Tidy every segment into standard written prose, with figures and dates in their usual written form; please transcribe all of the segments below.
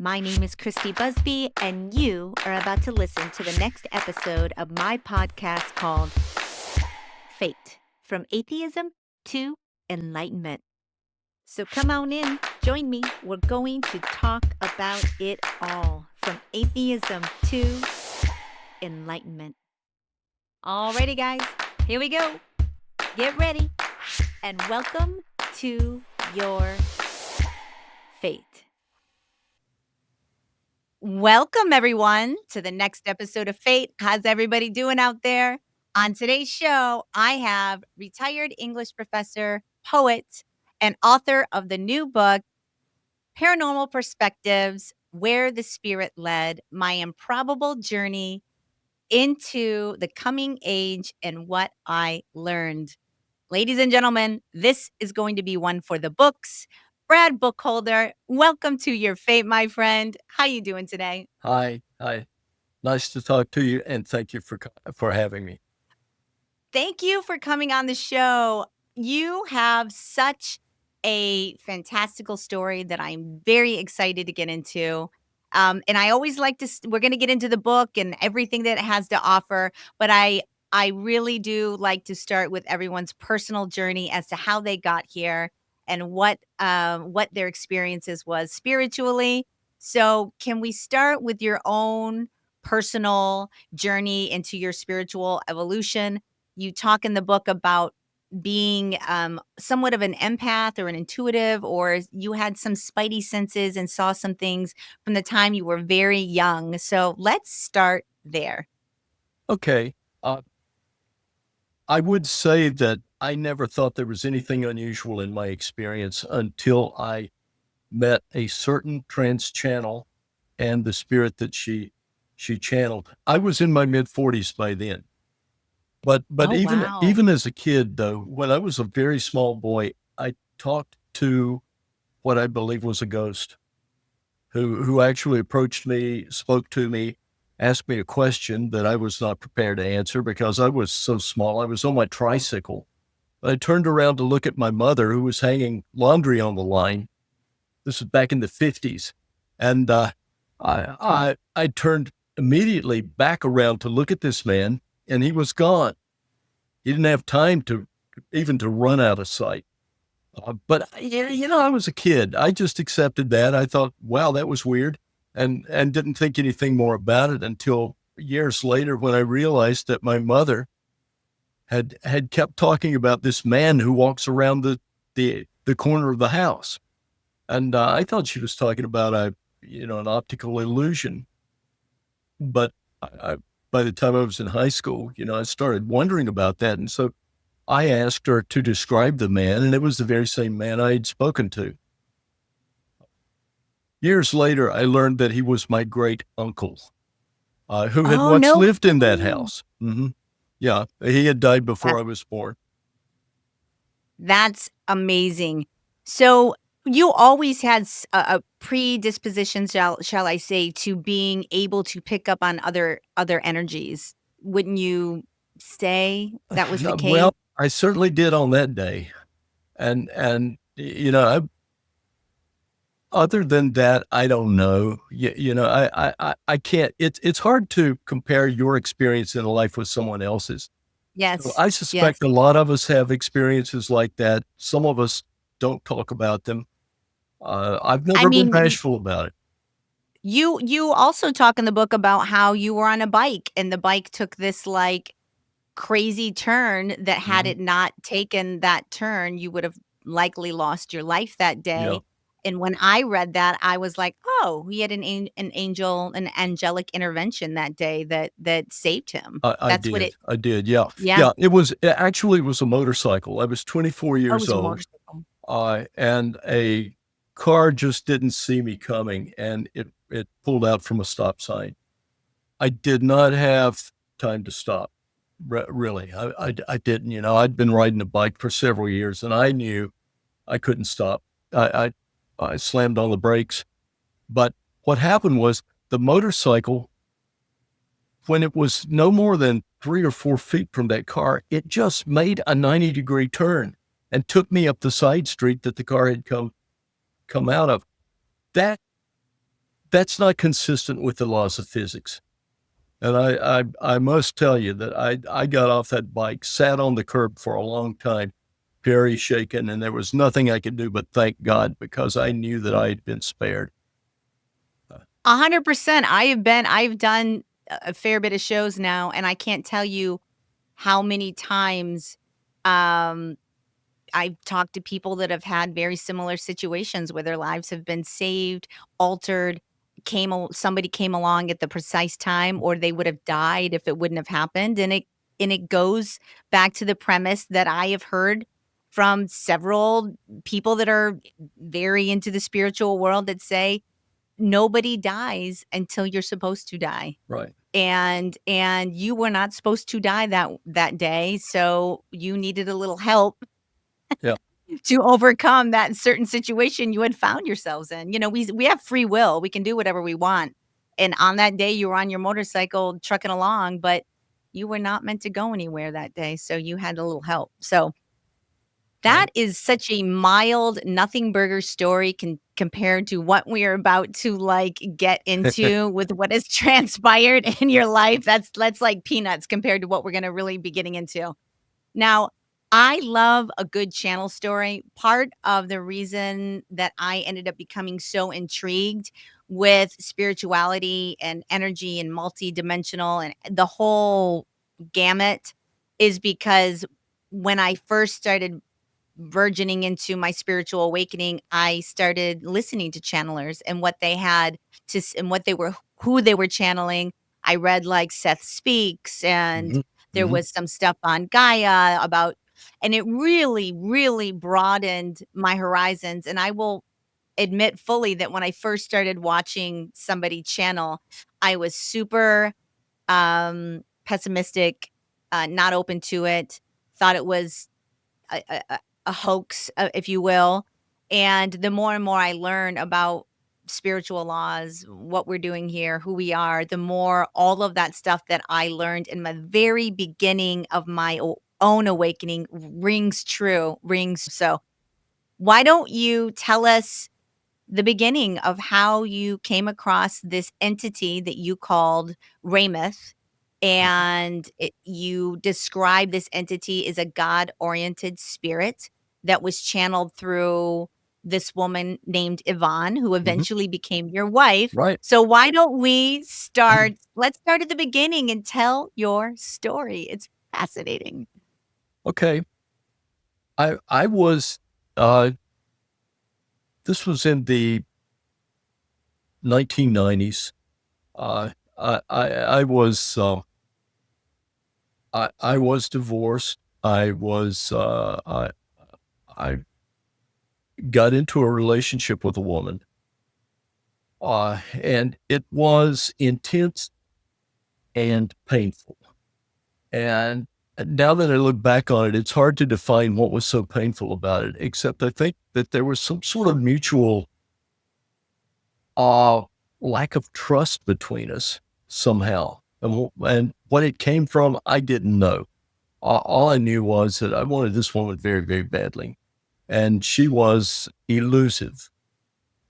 My name is Christy Busby, and you are about to listen to the next episode of my podcast called F.A.T.E, From Atheism to Enlightenment. So come on in, join me. We're going to talk about it all, from atheism to enlightenment. Alrighty, guys, here we go. Get ready, and welcome to your F.A.T.E. Welcome, everyone, to the next episode of F.A.T.E. How's everybody doing out there? On today's show, I have retired English professor, poet, and author of the new book, Paranormal Perspectives, Where the Spirit Led, My Improbable Journey into the Coming Age and What I Learned. Ladies and gentlemen, this is going to be one for the books. Brad Burkholder, welcome to your F.A.T.E, my friend. How you doing today? Hi. Nice to talk to you, and thank you for having me. Thank you for coming on the show. You have such a fantastical story that I'm very excited to get into. And I always like to, we're going to get into the book and everything that it has to offer, but I really do like to start with everyone's personal journey as to how they got here and what their experiences was spiritually. So, can we start with your own personal journey into your spiritual evolution? You talk in the book about being somewhat of an empath or an intuitive, or you had some spidey senses and saw some things from the time you were very young. So let's start there. Okay. I would say that I never thought there was anything unusual in my experience until I met a certain trance channel and the spirit that she channeled. I was in my mid-40s by then. But Oh, even wow. even as a kid, though, when I was a very small boy, I talked to what I believe was a ghost who actually approached me, spoke to me, asked me a question that I was not prepared to answer because I was so small. I was on my tricycle. I turned around to look at my mother, who was hanging laundry on the line. This was back in the 50s. And I turned immediately back around to look at this man, and he was gone. He didn't have time to even to run out of sight. But I was a kid. I just accepted that. I thought, wow, that was weird, and didn't think anything more about it until years later when I realized that my mother had kept talking about this man who walks around the corner of the house, and I thought she was talking about an optical illusion. But by the time I was in high school, I started wondering about that, and so I asked her to describe the man, and it was the very same man I had spoken to. Years later, I learned that he was my great uncle, who had Oh, once no. lived in that house. Yeah, he had died before That- I was born. That's amazing. So you always had a predisposition, shall I say, to being able to pick up on other energies. Wouldn't you say that was the case? Well, I certainly did on that day, and other than that, I don't know. I can't. It's hard to compare your experience in life with someone else's. So Yes. I Yes. suspect a lot of us have experiences like that. Some of us don't talk about them. I've I never been mean, bashful about it. you also talk in the book about how you were on a bike and the bike took this like crazy turn that had Mhm. it not taken that turn, you would have likely lost your life that Yeah, day. And when I read that, I was like, "Oh, he had an angelic intervention that day that saved him." I That's what did. it. I did. Yeah, Yeah. yeah. It was a motorcycle. I was 24 Oh, it years was a old, motorcycle. and a car just didn't see me coming, and it pulled out from a stop sign. I did not have time to stop. Really, I didn't. I'd been riding a bike for several years, and I knew I couldn't stop. I slammed on the brakes. But what happened was the motorcycle, when it was no more than 3 or 4 feet from that car, it just made a 90-degree turn and took me up the side street that the car had come out of. That that's not consistent with the laws of physics. And I must tell you that I got off that bike, sat on the curb for a long time, very shaken, and there was nothing I could do but thank God, because I knew that I had been spared. 100%. I've done a fair bit of shows now, and I can't tell you how many times, um, I've talked to people that have had very similar situations where their lives have been saved, altered, somebody came along at the precise time, or they would have died if it wouldn't have happened, and it goes back to the premise that I have heard from several people that are very into the spiritual world that say, "Nobody dies until you're supposed to die." Right. And you were not supposed to die that day, so you needed a little help Yeah. to overcome that certain situation you had found yourselves in. You know, we have free will. We can do whatever we want. And on that day, you were on your motorcycle trucking along, but you were not meant to go anywhere that day, so you had a little help. So that Right. is such a mild nothing burger story compared to what we are about to, like, get into with what has transpired in your life. That's like peanuts compared to what we're gonna really be getting into. Now, I love a good channel story. Part of the reason that I ended up becoming so intrigued with spirituality and energy and multidimensional and the whole gamut is because when I first started burgeoning into my spiritual awakening, I started listening to channelers and what they had and what they were, who they were channeling. I read like Seth Speaks, and Hmm. there Hmm. was some stuff on Gaia about, and it really, really broadened my horizons. And I will admit fully that when I first started watching somebody channel, I was super pessimistic, not open to it, thought it was a hoax, if you will. And the more and more I learn about spiritual laws, what we're doing here, who we are, the more all of that stuff that I learned in the very beginning of my own awakening rings true, rings. So, why don't you tell us the beginning of how you came across this entity that you called Raymoth, Hmm. and you describe this entity as a God-oriented spirit that was channeled through this woman named Yvonne, who Hmm. eventually became your wife. Right. So why don't we start let's start at the beginning and tell your story. It's fascinating. Okay. I was, uh, this was in the 1990s. I was, I was divorced. I got into a relationship with a woman, and it was intense and painful. And now that I look back on it, it's hard to define what was so painful about it, except I think that there was some sort of mutual uh, lack of trust between us somehow. And what it came from, I didn't know. All I knew was that I wanted this woman very, very badly. And she was elusive.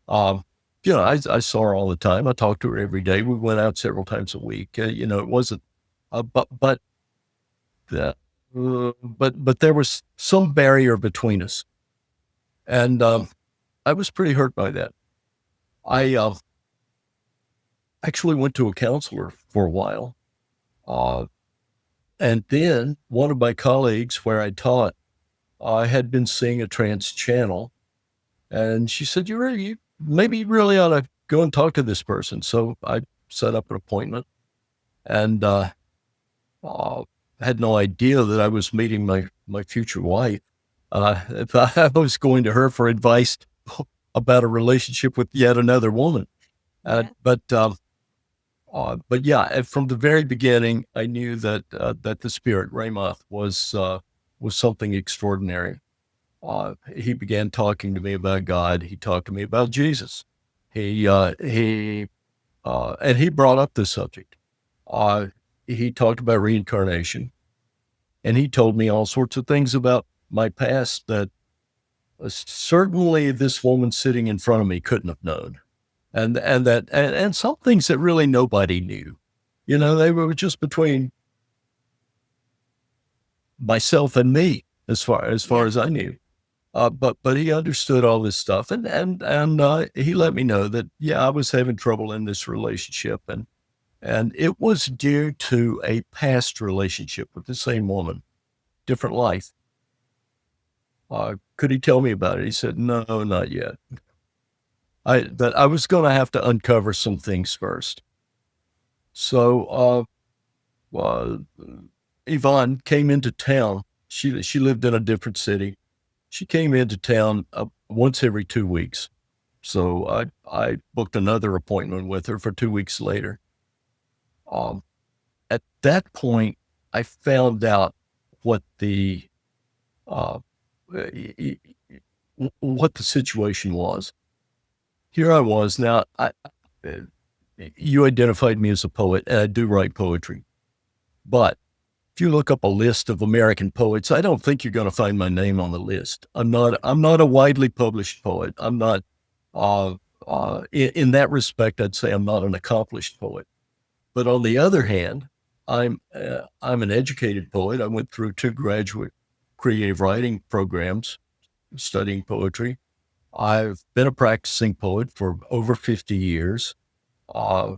Um, I saw her all the time. I talked to her every day. We went out several times a week. It wasn't, uh, but there was some barrier between us. And I was pretty hurt by that. I actually went to a counselor for a while. Uh, and then one of my colleagues where I taught, I had been seeing a trance channel. And she said, you maybe you really ought to go and talk to this person. So I set up an appointment, and uh, had no idea that I was meeting my future wife. I was going to her for advice about a relationship with yet another woman. Yeah. But yeah, from the very beginning, I knew that the spirit Raymoth was something extraordinary. He began talking to me about God. He talked to me about Jesus. And he brought up this subject. Uh, he talked about reincarnation, and he told me all sorts of things about my past that certainly this woman sitting in front of me couldn't have known. and some things that really nobody knew. You know, they were just between myself and me as far Yeah. as I knew. But he understood all this stuff, and he let me know that yeah, I was having trouble in this relationship, and it was due to a past relationship with the same woman, different life. Could he tell me about it? He said, no, not yet. That I was going to have to uncover some things first. So uh, Yvonne came into town. She lived in a different city. She came into town once every 2 weeks. So I booked another appointment with her for 2 weeks later. Um, at that point, I found out what the uh, what the situation was. Here I was now. Uh, you identified me as a poet, and I do write poetry. But if you look up a list of American poets, I don't think you're going to find my name on the list. I'm not a widely published poet. I'm not. Uh, in that respect, I'd say I'm not an accomplished poet. But on the other hand, I'm an educated poet. I went through 2 graduate creative writing programs studying poetry. I've been a practicing poet for over 50 years. I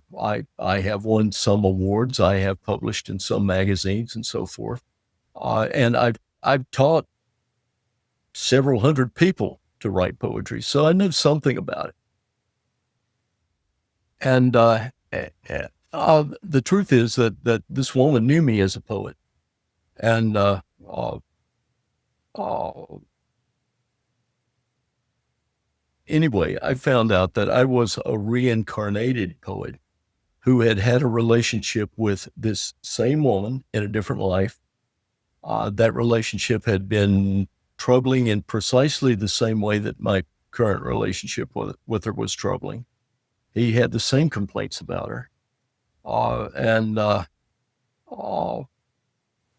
have won some awards. I have published in some magazines and so forth. And I've taught several hundred people to write poetry, so I know something about it. And the truth is that this woman knew me as a poet, and uh, anyway, I found out that I was a reincarnated poet who had had a relationship with this same woman in a different life. That relationship had been troubling in precisely the same way that my current relationship with her was troubling. He had the same complaints about her. And uh,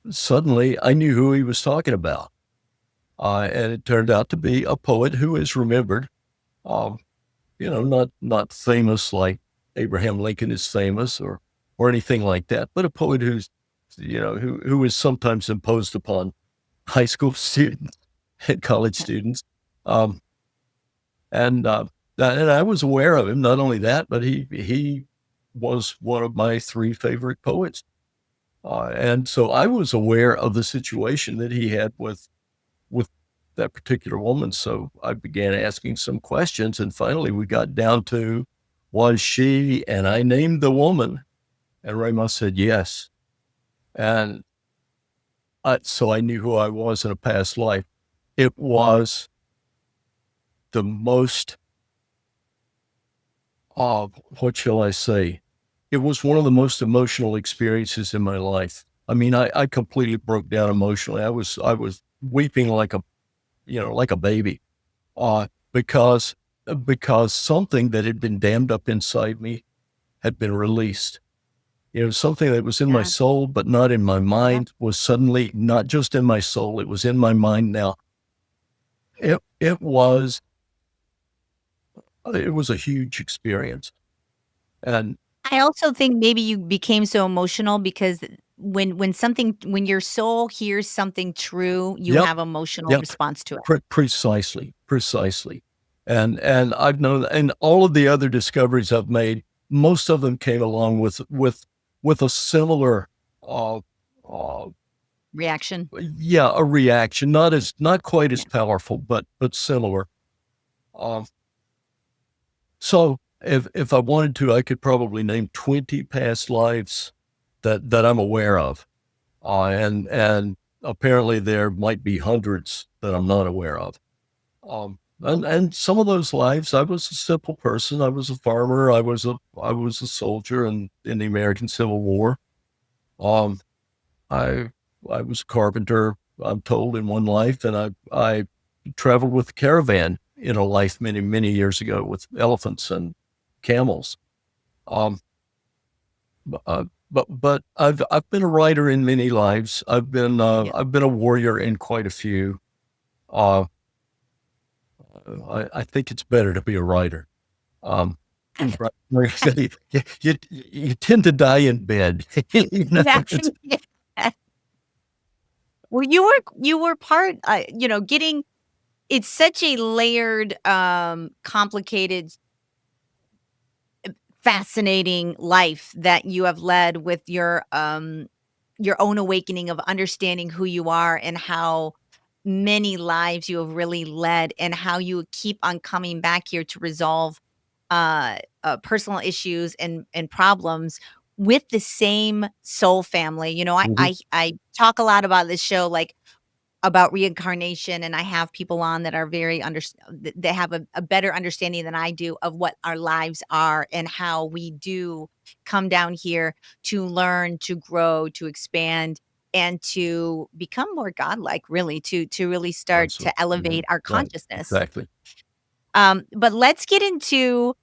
Suddenly I knew who he was talking about. And it turned out to be a poet who is remembered, um, not famous like Abraham Lincoln is famous or anything like that, but a poet who's, who is sometimes imposed upon high school students and college students. Um, and and I was aware of him. Not only that, but he was one of my 3 favorite poets. And so I was aware of the situation that he had with that particular woman. So I began asking some questions, and finally we got down to was she? And I named the woman, and Raymoth said yes. And so I knew who I was in a past life. It was the most, what shall I say? It was one of the most emotional experiences in my life. I mean, I completely broke down emotionally. I was weeping like like a baby, uh, because because something that had been dammed up inside me had been released. Something that was in my Yeah. soul but not in my Yep. mind was suddenly not just in my soul; it was in my mind now. It was a huge experience, and I also think maybe you became so emotional because when your soul hears something true, you yep, have emotional yep, response to it. precisely, precisely, and I've known, and all of the other discoveries I've made, most of them came along with a similar, uh, uh, Reaction. yeah, a reaction, not quite Yeah. as powerful, but similar. Um, so if I wanted to, I could probably name 20 past lives that I'm aware of, and apparently there might be hundreds that I'm not aware of. And some of those lives, I was a simple person. I was a farmer. I was a soldier in the American Civil War. Um, I I was a carpenter, I'm told, in one life, and I traveled with a caravan in a life many years ago with elephants and camels. Um, but I've been a writer in many lives. Yeah. I've been a warrior in quite a few. Uh, I think it's better to be a writer. Um, Right. You tend to die in bed. That can be well, you were part, getting it's such a layered, complicated, fascinating life that you have led with your own awakening of understanding who you are and how many lives you have really led and how you keep on coming back here to resolve personal issues and problems with the same soul family. I, Mhm. I I talk a lot about this show, like about reincarnation, and I have people on that are very they have a better understanding than I do of what our lives are and how we do come down here to learn, to grow, to expand, and to become more godlike, really, to really start Absolutely. to elevate our Right. consciousness. Exactly. But let's get into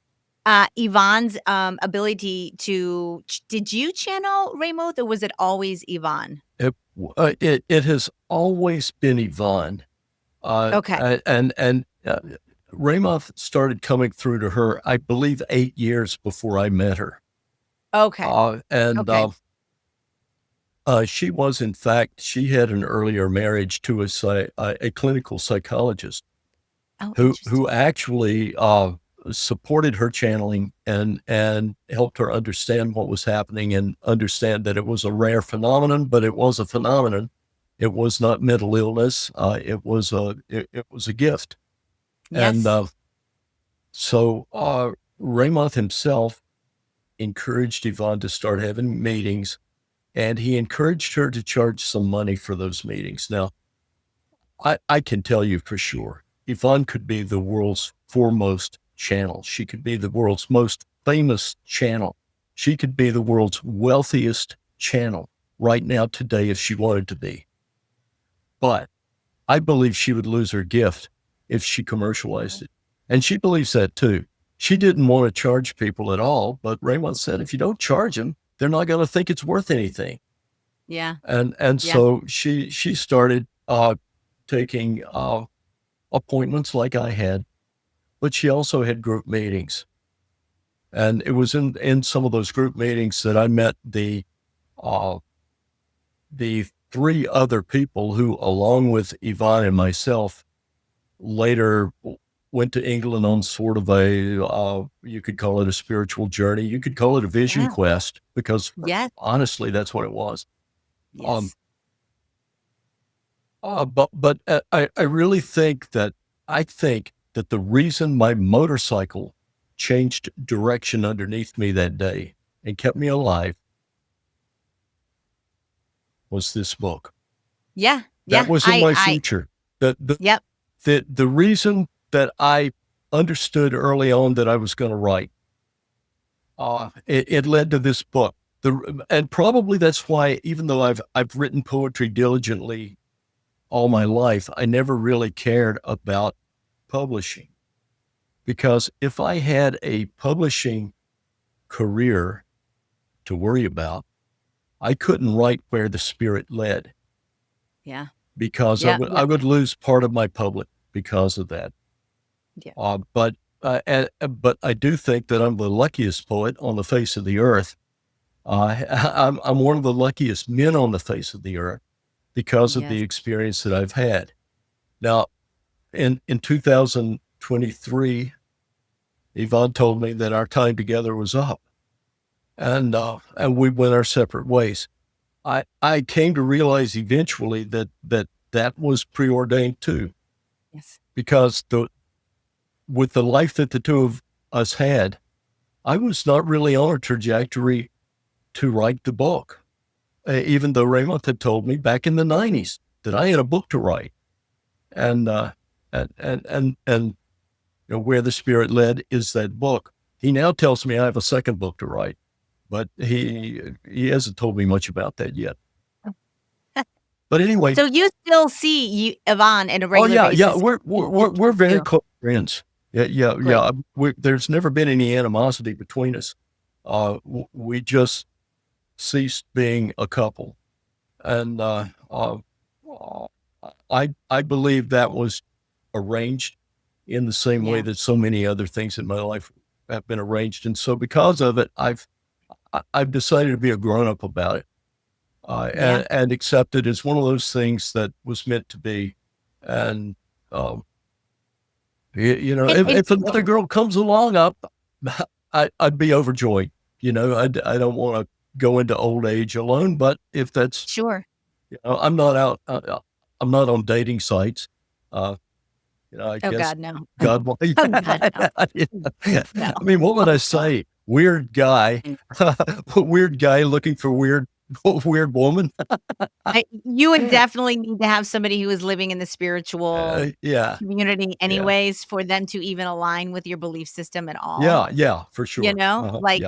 Yvonne's ability to. Did you channel Raymoth, or was it always Yvonne? It has always been Yvonne. Okay. And Raymoth started coming through to her, I believe, 8 years before I met her. Okay. And Okay. she was, in fact, she had an earlier marriage to a clinical psychologist Oh, who interesting. actually supported her channeling and helped her understand what was happening and understand that it was a rare phenomenon, but it was a phenomenon. It was not mental illness. It was a gift. And Yes. so Raymoth himself encouraged Yvonne to start having meetings, and he encouraged her to charge some money for those meetings. Now, I can tell you for sure, Yvonne could be the world's foremost channel. She could be the world's most famous channel. She could be the world's wealthiest channel right now today if she wanted to be. But I believe she would lose her gift if she commercialized it. And she believes that too. She didn't want to charge people at all, but Raymond said, if you don't charge them, they're not going to think it's worth anything. Yeah. And Yeah. so she started taking appointments like I had, but she also had group meetings. And it was in some of those group meetings that I met uh, the three other people who, along with Yvonne and myself, later went to England on sort of you could call it a spiritual journey. You could call it a vision Yeah. quest because Yes. honestly, that's what it was. Um, Yes. but I really think that the reason my motorcycle changed direction underneath me that day and kept me alive was this book. Yeah. That Yeah. was in my future. The the Yep. the reason that I understood early on that I was going to write, it led to this book. And probably that's why, even though I've written poetry diligently all my life, I never really cared about publishing, because if I had a publishing career to worry about, I couldn't write where the spirit led, Yeah. because Yeah. I Yeah. would lose part of my public because of that. Yeah. But I do think that I'm the luckiest poet on the face of the earth. I'm one of the luckiest men on the face of the earth because of Yes. the experience that I've had. Now, in 2023, Yvonne told me that our time together was up, and we went our separate ways. I came to realize eventually that was preordained too, Yes. because with the life that the two of us had, I was not really on a trajectory to write the book, even though Raymoth had told me back in the '90s that I had a book to write, and and where the spirit led is that book. He now tells me I have a second book to write, but he hasn't told me much about that yet. But anyway, So you still see Yvonne on a oh regular yeah, yeah, basis we're in we're the we're, two we're of very you? close friends. Yeah, yeah, Good. yeah. There's never been any animosity between us. We just ceased being a couple, and I believe that was arranged in the same way Yeah. that so many other things in my life. have been arranged, and so because of it, I've decided to be a grown up about it, Yeah. and accept it as one of those things that was meant to be. And um, you know, And if another girl comes along, I'd be overjoyed. You know, I don't want to go into old age alone, but if that's, sure. you know, I'm not out, I'm not on dating sites. Uh, you know, I Oh guess god, no. God, will- Oh god, no. I No. mean, what would I say? Weird guy, weird guy looking for weird woman. You would definitely need to have somebody who is living in the spiritual Yeah, community yeah, anyways for them to even align with your belief system at all, yeah, for you sure. know? Yeah, Like,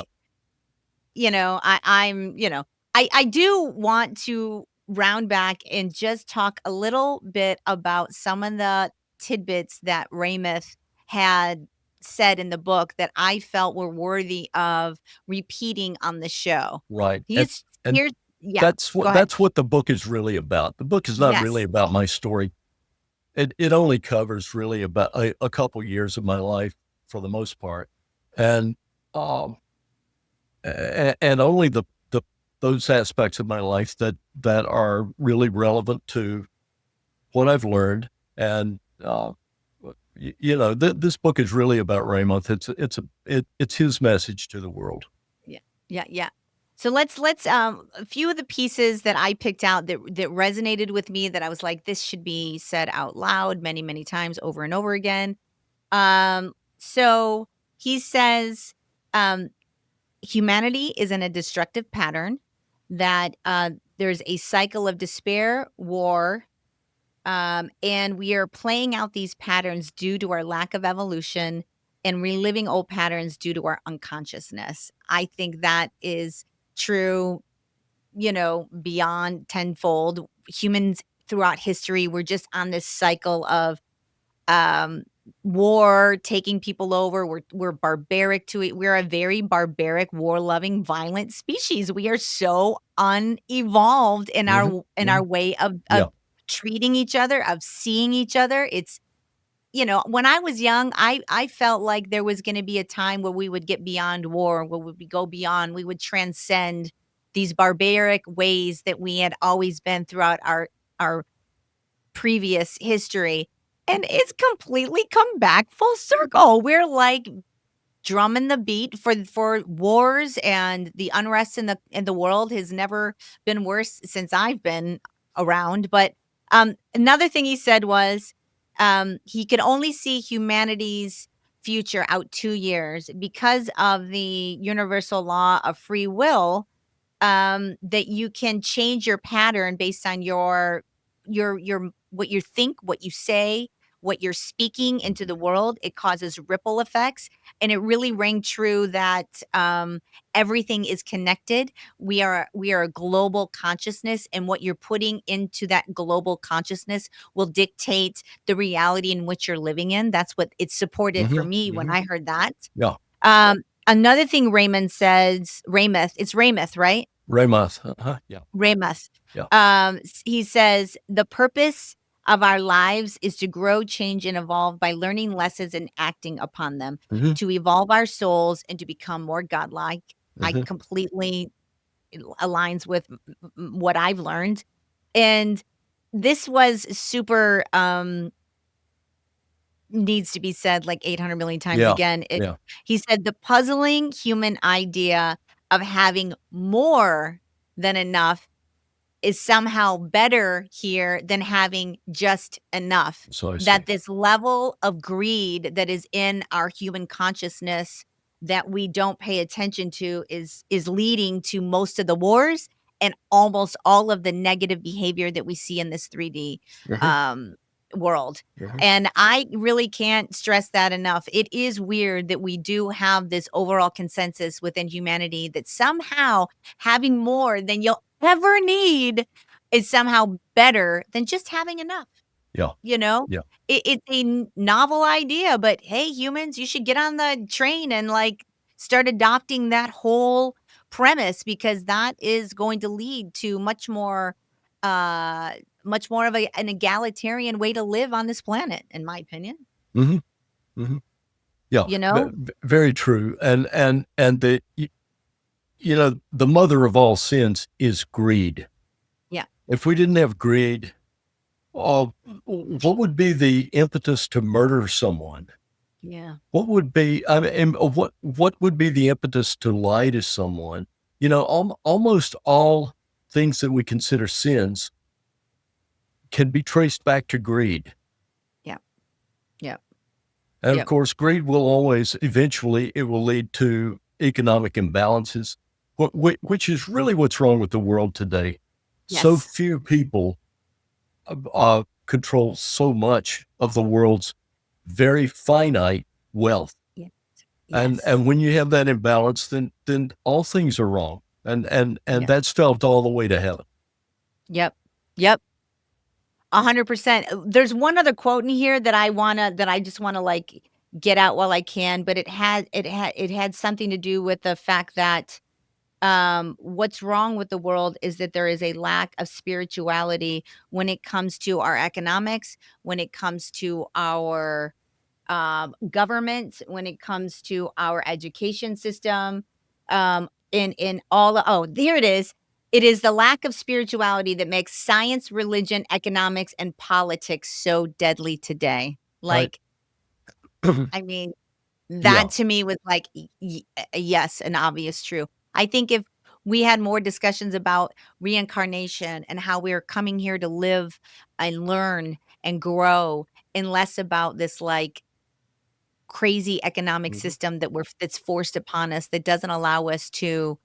I do want to round back and just talk a little bit about some of the tidbits that Raymoth had said in the book that I felt were worthy of repeating on the show. right. He's And Here's yeah, go ahead. that's what the book is really about. The book is not really Yes. about my story. It only covers really about a couple years of my life for the most part, and um, and only the those aspects of my life that are really relevant to what I've learned. And you know, this book is really about Raymoth. It's his message to the world. Yeah. Yeah, yeah. So let's a few of the pieces that I picked out that resonated with me that I was like, this should be said out loud many, many times over and over again. So he says, um, humanity is in a destructive pattern, that there's a cycle of despair, war, and we are playing out these patterns due to our lack of evolution and reliving old patterns due to our unconsciousness. I think that is true, beyond tenfold. Humans throughout history were just on this cycle of um war taking people over. We're barbaric to it. We're a very barbaric, war-loving, violent species. We are so unevolved in Hmm. our way of Yeah. treating each other, of seeing each other. It's when I was young, I felt like there was going to be a time where we would get beyond war, where we would go beyond, we would transcend these barbaric ways that we had always been throughout our previous history, and it's completely come back full circle. We're, like, drumming the beat for wars, and the unrest in the world has never been worse since I've been around. But, another thing he said was, he could only see humanity's future out 2 years because of the universal law of free will, that you can change your pattern based on your what you think, what you say, what you're speaking into the world. It causes ripple effects, and it really rang true that everything is connected. We are a global consciousness, and what you're putting into that global consciousness will dictate the reality in which you're living in. That's what it supported for Hmm. me when Hmm. I heard that. Yeah. Another thing Raymond says, Raymoth, it's Raymoth, right? Raymoth. Yeah. Raymoth. Yeah. He says, the purpose of our lives is to grow, change, and evolve by learning lessons and acting upon them, Hmm. to evolve our souls and to become more godlike. I Hmm. completely aligns with what I've learned. And this was super, needs to be said like 800 million times Yeah. again. Yeah. He said, the puzzling human idea of having more than enough is somehow better here than having just enough. So I That see. this level of greed that is in our human consciousness that we don't pay attention to is leading to most of the wars and almost all of the negative behavior that we see in this 3D Hmm. um, world. Hmm. And I really can't stress that enough. It is weird that we do have this overall consensus within humanity that somehow having more than you'll ever need is somehow better than just having enough, Yeah. you know? Yeah. It's a novel idea, but hey, humans, you should get on the train and like start adopting that whole premise, because that is going to lead to uh much more of an egalitarian way to live on this planet, in my opinion. Hmm. Hmm. Yeah, you know? very true. And the mother of all sins is greed. Yeah. If we didn't have greed, uh, what would be the impetus to murder someone? Yeah. What would be, I mean, what would be the impetus to lie to someone? Almost all things that we consider sins can be traced back to greed. Yeah. Yeah. And of Yeah. course, greed will always, eventually, it will lead to economic imbalances, which is really what's wrong with the world today. So Yes. few people control so much of the world's very finite wealth. Yeah. And Yes. when you have that imbalance, then all things are wrong. And Yeah. that's spelled all the way to heaven. Yep. Yep. 100%. There's one other quote in here that I just wanna, like, get out while I can, but it had something to do with the fact that, what's wrong with the world is that there is a lack of spirituality when it comes to our economics, when it comes to our government, when it comes to our education system, in all oh, here it is. It is the lack of spirituality that makes science, religion, economics, and politics so deadly today. I, Like, I mean, yeah. that to me was like, yes, an obvious true. I think if we had more discussions about reincarnation and how we're coming here to live and learn and grow, and less about this like crazy economic Mhm. system that's forced upon us that doesn't allow us to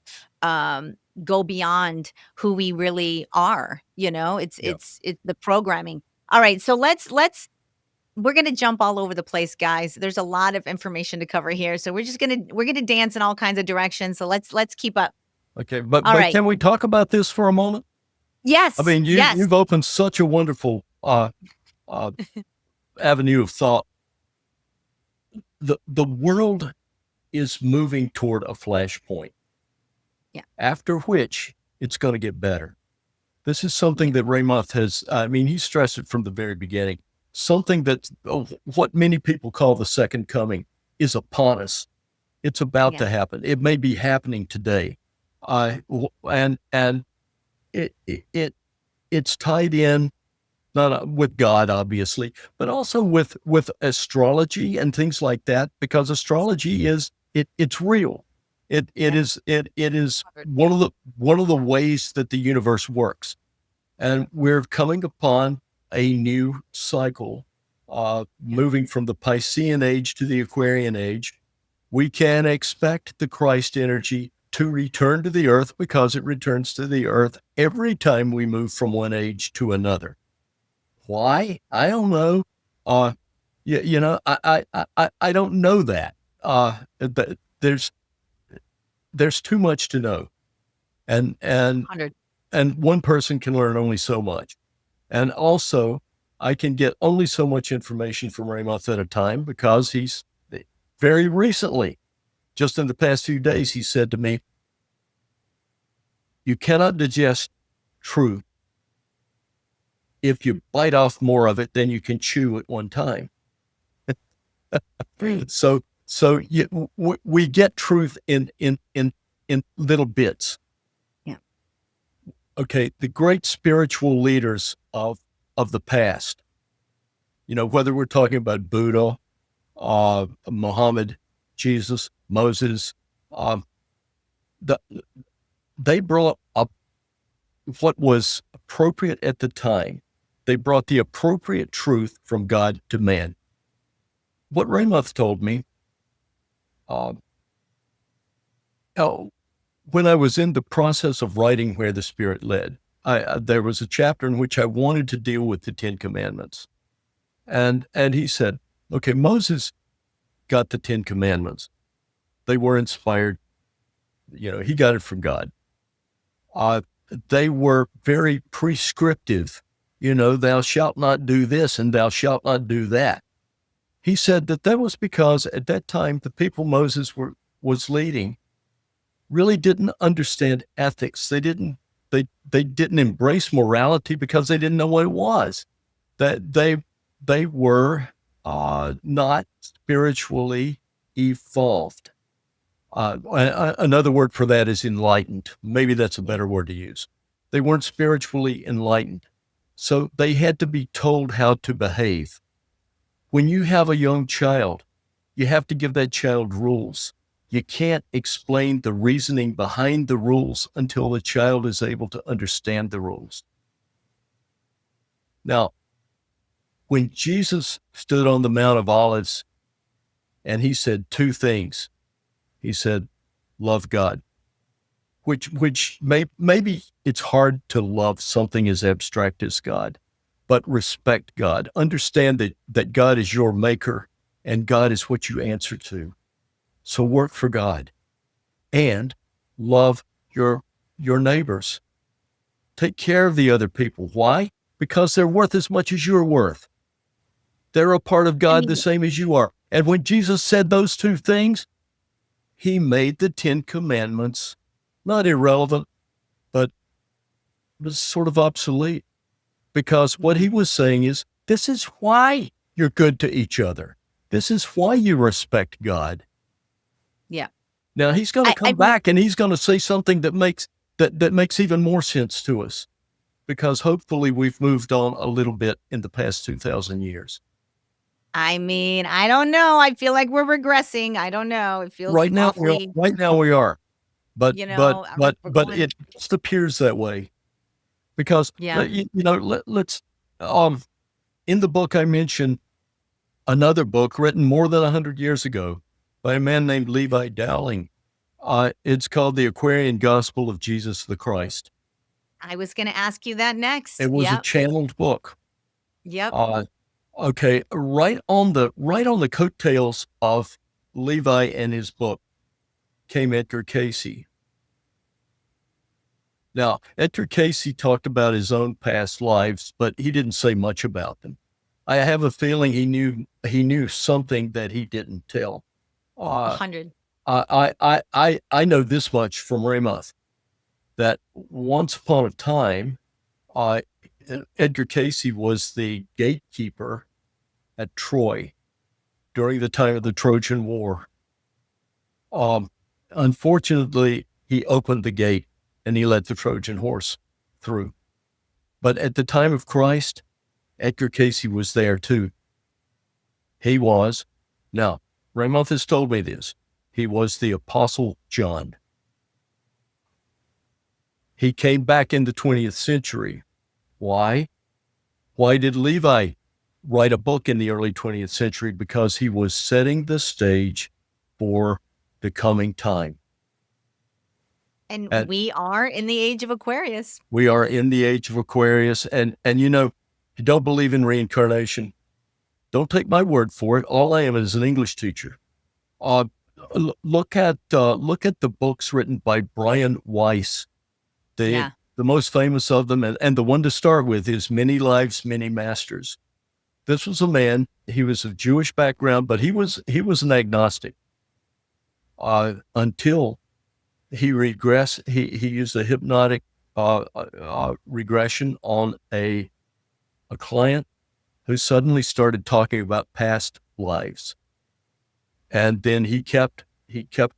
go beyond who we really are, you know? Yeah. It's the programming. All right, so let's we're going to jump all over the place, guys. There's a lot of information to cover here. So we're going to dance in all kinds of directions. So let's keep up. Okay. But All right. can we talk about this for a moment? I Yes. mean, Yes. you've opened such a wonderful uh, avenue of thought. The world is moving toward a flashpoint, Yeah. after which it's going to get better. This is Yeah. something that Raymoth has, I mean, he stressed it from the very beginning. Something that what many people call the second coming is upon us. It's about Yeah. to happen. It may be happening today. And it's tied in not with God, obviously, but also with astrology and things like that, because astrology is it's real. Yeah. It is one of the ways that the universe works, and we're coming upon a new cycle, Yeah. moving from the Piscean age to the Aquarian age. We can expect the Christ energy to return to the earth because it returns to the earth every time we move from one age to another. Why? I don't know. Uh, I don't know that. There's too much to know, and and 100. and one person can learn only so much. And also, I can get only so much information from Raymoth at a time because he's very recently, just in the past few days, he said to me, "You cannot digest truth if you bite off more of it than you can chew at one time." We get truth in little bits. Yeah. Okay, the great spiritual leaders of the past, whether we're talking about Buddha, Muhammad, Jesus, Moses, um, the, they brought up what was appropriate at the time. They brought the appropriate truth from God to man. What Raymoth told me, uh, oh, when I was in the process of writing Where the Spirit Led, there was a chapter in which I wanted to deal with the Ten Commandments. And he said, okay, Moses got the Ten Commandments. They were inspired. He got it from God. Uh, they were very prescriptive. Thou shalt not do this and thou shalt not do that. He said that was because at that time, the people Moses was leading really didn't understand ethics. They didn't embrace morality because they didn't know what it was. That they were not spiritually. evolved. Another word for that is enlightened. Maybe that's a better word to use. They weren't spiritually enlightened. So they had to be told how to behave. When you have a young child, you have to give that child rules. You can't explain the reasoning behind the rules until the child is able to understand the rules. Now, when Jesus stood on the Mount of Olives and he said two things, he said, love God, which maybe it's hard to love something as abstract as God, but respect God. Understand that God is your maker and God is what you answer to. So work for God and love your neighbors. Take care of the other people. Why? Because they're worth as much as you're worth. They're a part of I God the mean, same as you are. And when Jesus said those two things, he made the 10 Commandments not irrelevant, but was sort of obsolete. Because what yeah, he was saying is, this is why you're good to each other. This is why you respect God. yeah. Now he's going to I come mean, back and he's going to say something that makes even more sense to us, because hopefully we've moved on a little bit in the past 2,000 years. I don't know. I feel like we're regressing. I don't know. It feels awfully, Right now we are, but like we're going, it just appears that way because yeah. let's in the book I mentioned another book written more than 100 years ago by a man named Levi Dowling. It's called The Aquarian Gospel of Jesus the Christ. I was going to ask you that next. It was a Yep. channeled book. Yep. Uh, okay, right on the coattails of Levi and his book came Edgar Casey. Now, Edgar Casey talked about his own past lives, but he didn't say much about them. I have a feeling he knew something that he didn't tell. A Uh, hundred. I know this much from Raymoth, that once upon a time, uh, Edgar Casey was the gatekeeper at Troy during the time of the Trojan War. Um, Unfortunately, he opened the gate and he let the Trojan horse through. But at the time of Christ, Edgar Casey was there too. He was. Now, Raymoth has told me this. He was the Apostle John. He came back in the 20th century. Why? Why did Levi write a book in the early 20th century? Because he was setting the stage for the coming time. And And we are in the age of Aquarius. we are in the age of Aquarius. And you know, if you don't believe in reincarnation, don't take my word for it. All I am is an English teacher. Uh, look at the books written by Brian Weiss. The Yeah. the most famous of them, and the one to start with, is Many Lives, Many Masters. This was a man. He was of Jewish background, but he was an agnostic until he regressed. He used a hypnotic regression on a client who suddenly started talking about past lives, and then he kept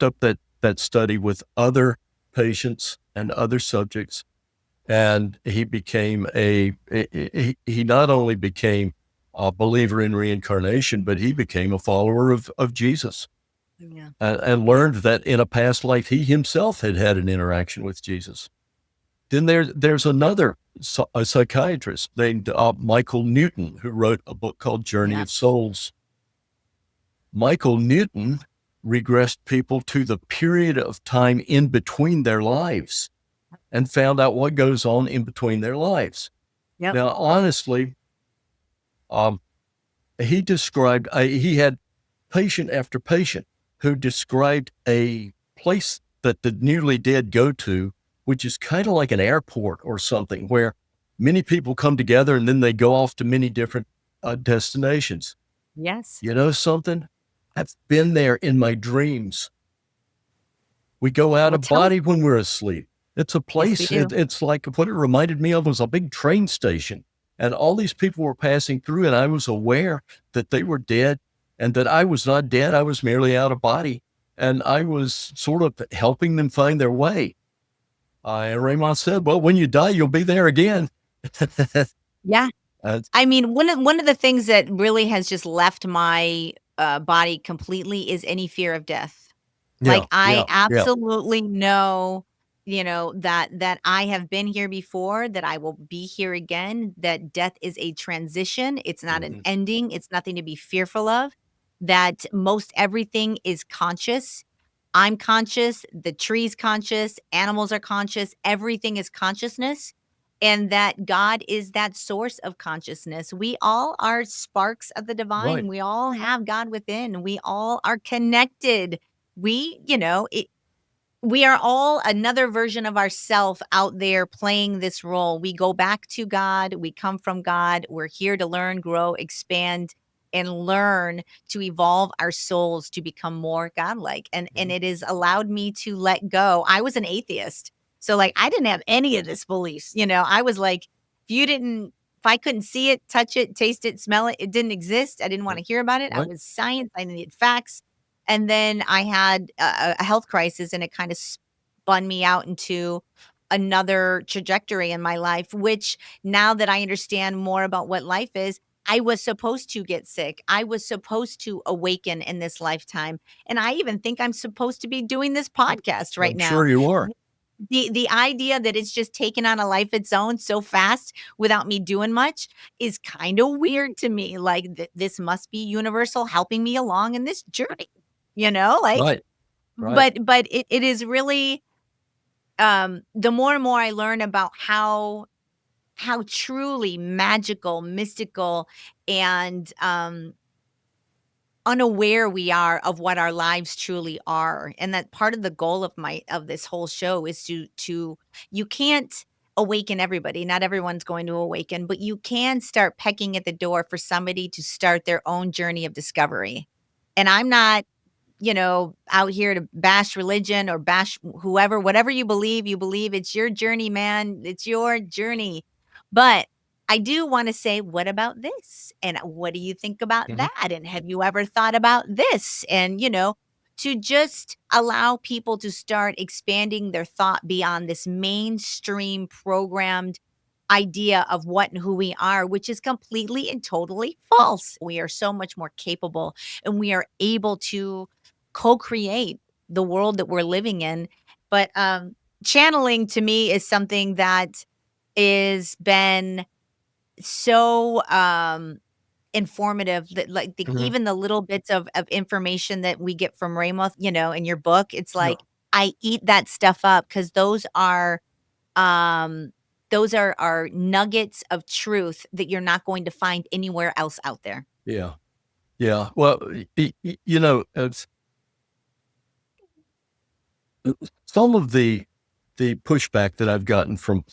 up that study with other patients and other subjects, and he became he not only became a believer in reincarnation, but he became a follower of Jesus, Yeah. and Yeah. learned that in a past life he himself had had an interaction with Jesus. Then there's another a psychiatrist named Michael Newton, who wrote a book called Journey Yeah. of Souls. Michael Newton regressed people to the period of time in between their lives and found out what goes on in between their lives. Yep. Now, honestly, um, he had patient after patient who described a place that the newly dead go to, which is kind of like an airport or something, where many people come together and then they go off to many different destinations. Yes. You know something? I've been there in my dreams. We go out Well, of tell. body when we're asleep. It's a Yes, we place, do. it's like what it reminded me of was a big train station. And all these people were passing through, and I was aware that they were dead. and that I was not dead. I was merely out of body, and I was sort of helping them find their way. And Raymoth said, "Well, when you die, you'll be there again." Yeah. uh, I mean, one of the things that really has just left my, body completely is any fear of death. yeah, Like, I yeah, yeah. absolutely know, that I have been here before, that I will be here again, that death is a transition, it's not an Mhm. ending, it's nothing to be fearful of, that most everything is conscious. I'm conscious, the tree's conscious, animals are conscious, everything is consciousness, and that God is that source of consciousness. We all are sparks of the Right. divine. We all have God within. We all are connected. We, we are all another version of ourself out there playing this role. We go back to God, we come from God. We're here to learn, grow, expand, and learn to evolve our souls to become more godlike. And Mhm. it has allowed me to let go. I was an atheist. So like I didn't have any of this beliefs. I was like, if I couldn't see it, touch it, taste it, smell it, it didn't exist. I didn't want Mhm. to hear about it. I Right. was science. I needed facts. And then I had a health crisis, and it kinda spun me out into another trajectory in my life, which now that I understand more about what life is, I was supposed to get sick. I was supposed to awaken in this lifetime, and I even think I'm supposed to be doing this podcast right I'm now. sure you are. The idea that it's just taken on a life its own so fast without me doing much is kinda weird to me, like, this must be universal helping me along in this journey, like, Right. Right. but it is really, the more and more I learn about how truly magical, mystical, and, unaware we are of what our lives truly are, and that part of the goal of this whole show is to you can't awaken everybody, not everyone's going to awaken, but you can start pecking at the door for somebody to start their own journey of discovery. And I'm not, out here to bash religion or bash whoever, whatever you believe, it's your journey, man. It's your journey. But I do want to say, what about this? And what do you think about Mhm. that? And have you ever thought about this? And, to just allow people to start expanding their thought beyond this mainstream programmed idea of what and who we are, which is completely and totally false. We are so much more capable, and we are able to co-create the world that we're living in. But channeling to me is something that is been so informative, that like Mhm. even the little bits of information that we get from Raymoth, in your book, it's Yeah. like I eat that stuff up because um those are nuggets of truth that you're not going to find anywhere else out there. Yeah. Yeah. Well, it's some of the pushback that I've gotten from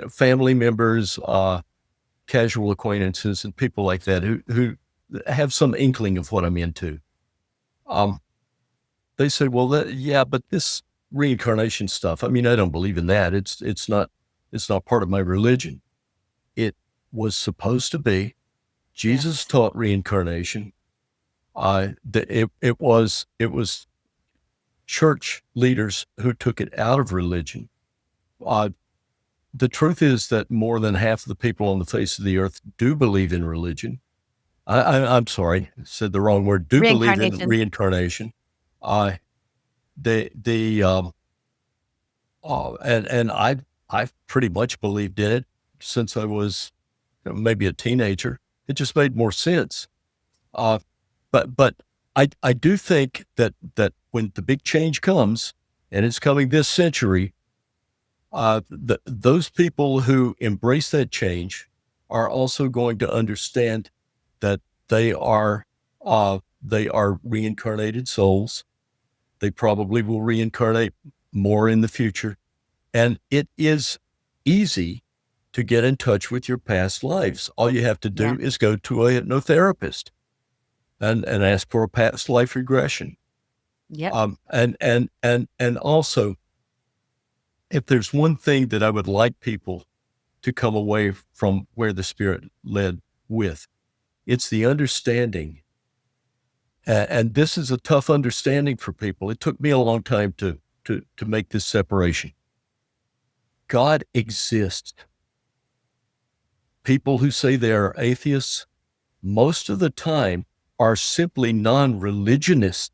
family members, casual acquaintances, and people like that who have some inkling of what I'm into. Um, they say, "Well, yeah, but this reincarnation stuff. I mean, I don't believe in that. It's not part of my religion. It was supposed to be. Jesus Yes. taught reincarnation. It was church leaders who took it out of religion. Uh, the truth is that more than half of the people on the face of the earth do believe in religion. I'm sorry, said the wrong word. Do believe in Reincarnation. reincarnation. Uh, the and I've pretty much believed in it since I was maybe a teenager. It just made more sense. Uh, but I do think that when the big change comes, and it's coming this century, those people who embrace that change are also going to understand that they are they are reincarnated souls. They probably will reincarnate more in the future, and it is easy to get in touch with your past lives. All you have to Yeah. do is go to a hypnotherapist and ask for a past life regression. Yep. And also, if there's one thing that I would like people to come away from where the spirit led with, it's the understanding And this is a tough understanding for people. It took me a long time to make this separation. God exists. People who say they are atheists, most of the time, are simply non-religionists.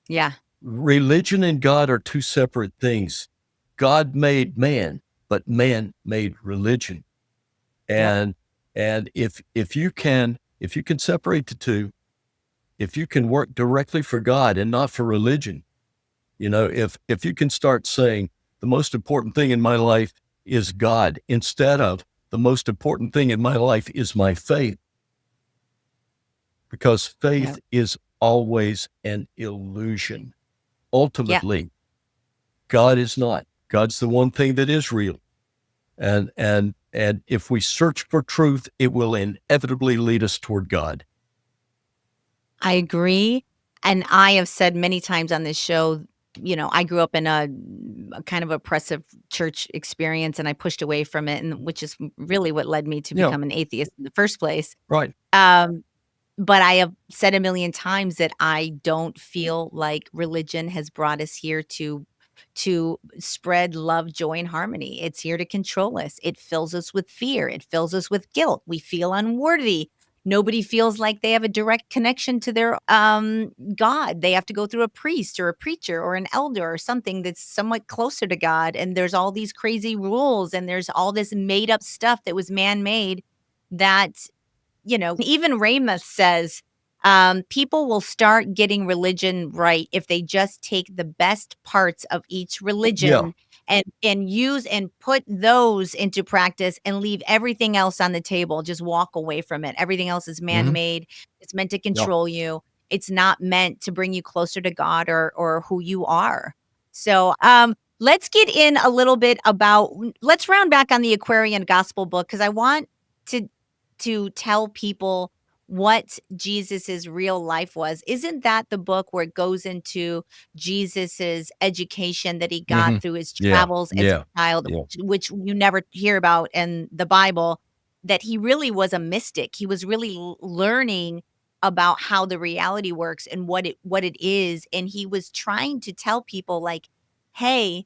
Yeah. Religion and God are two separate things. God made man, but man made religion. Yep. And if you can separate the two, if you can work directly for God and not for religion, if you can start saying the most important thing in my life is God instead of the most important thing in my life is my faith, because faith Yep. is always an illusion. Yep. Ultimately, God is not. God's the one thing that is real. And if we search for truth, it will inevitably lead us toward God. I agree. And I have said many times on this show, I grew up in a kind of oppressive church experience and I pushed away from it, and which is really what led me to Yeah, become an atheist in the first place. right. Um, but I have said a million times that I don't feel like religion has brought us here to spread love, joy, and harmony. It's here to control us. It fills us with fear. It fills us with guilt. We feel unworthy. Nobody feels like they have a direct connection to their God. They have to go through a priest or a preacher or an elder or something that's somewhat closer to God. And there's all these crazy rules and there's all this made up stuff that was man made that even Raymoth says, people will start getting religion right if they just take the best parts of each Yeah. religion and use and put those into practice and leave everything else on the table. Just walk away from it. Everything else is Hmm. man-made. It's meant to Yeah. control you. It's not meant to bring you closer to God or who you are. So, let's get in a little bit about let's round back on the Aquarian Gospel book because I want to tell people what Jesus's real life was. Isn't that the book where it goes into Jesus's education that he got Hmm. through his Yeah. travels as Yeah. a child, Yeah. which you never hear about in the Bible, that he really was a mystic. He was really learning about how the reality works and what it is, and he was trying to tell people like, "Hey,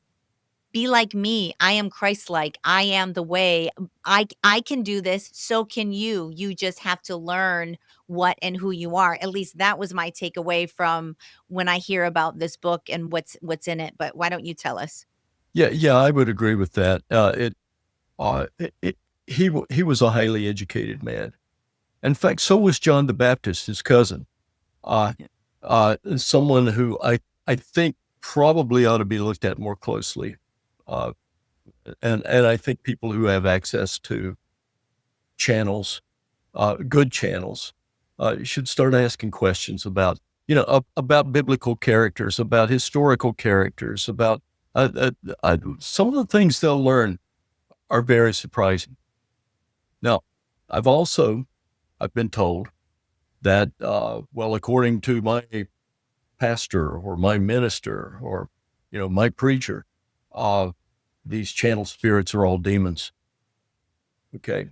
be like me. I am Christ-like. I am the way. I can do this, so can you. You just have to learn what and who you are." At least that was my takeaway from when I hear about this book and what's in it, but why don't you tell us? Yeah. Yeah. I would agree with that. He was a highly educated man. In fact, so was John the Baptist, his cousin. Uh, Yeah. Someone who I think probably ought to be looked at more closely. Uh, and I think people who have access to channels, good channels, should start asking questions about, about biblical characters, about historical characters, about some of the things they'll learn are very surprising. Now, I've also I've been told that, well, according to my pastor or my minister or, my preacher, uh, these channel spirits are all demons. Okay.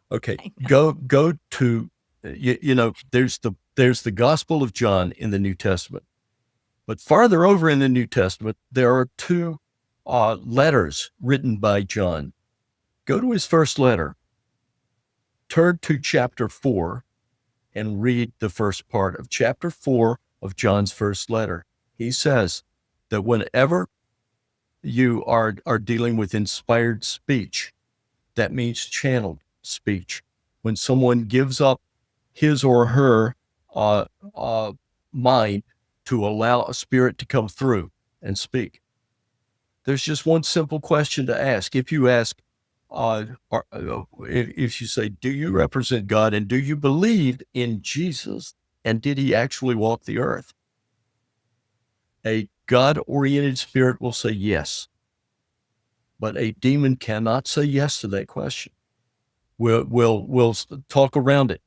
Okay. I know. Go to, there's the Gospel of John in the New Testament, but farther over in the New Testament, there are two letters written by John. Go to his first letter, turn to chapter 4, and read the first part of chapter 4 of John's first letter. He says that whenever you are dealing with inspired speech, that means channeled speech. When someone gives up his or her uh, uh, mind to allow a spirit to come through and speak, there's just one simple question to ask. If you ask, if you say, "Do you represent God and do you believe in Jesus and did he actually walk the earth?" A God-oriented spirit will say yes, but a demon cannot say yes to that question. We'll talk around it.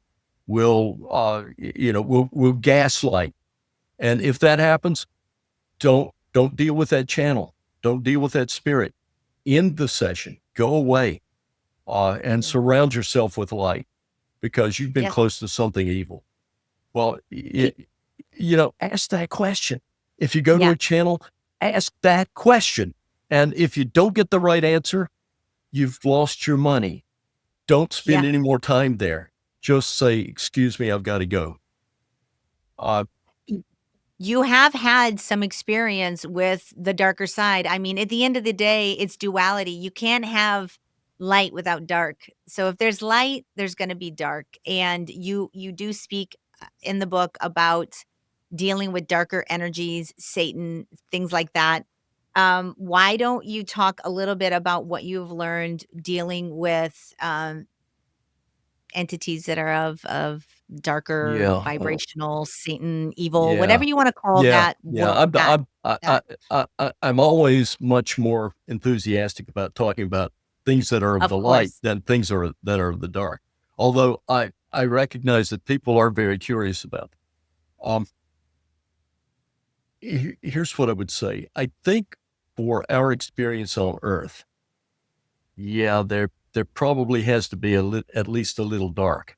We'll gaslight, and if that happens, don't deal with that channel. Don't deal with that spirit. End the session. Go away, and Yeah. surround yourself with light because you've been Yep. close to something evil. Well, Pe ask that question. If you go to Yeah. a channel, ask that question. And if you don't get the right answer, you've lost your money. Don't spend Yeah. any more time there. Just say, excuse me, I've got to go. Uh, You have had some experience with the darker side. I mean, at the end of the day, it's duality. You can't have light without dark. So if there's light, there's going to be dark. And you do speak in the book about dealing with darker energies, Satan, things like that. Why don't you talk a little bit about what you've learned dealing with entities that are of darker yeah. vibrational, Satan, evil, whatever Yeah. you wanna call Yeah. that Yeah. world, that I'm always much more enthusiastic about talking about things that are of of the light course. than things that are of the dark. Although I recognize that people are very curious about. Um, Here's what I would say. I think for our experience on Earth, yeah, there probably has to be at least a little dark,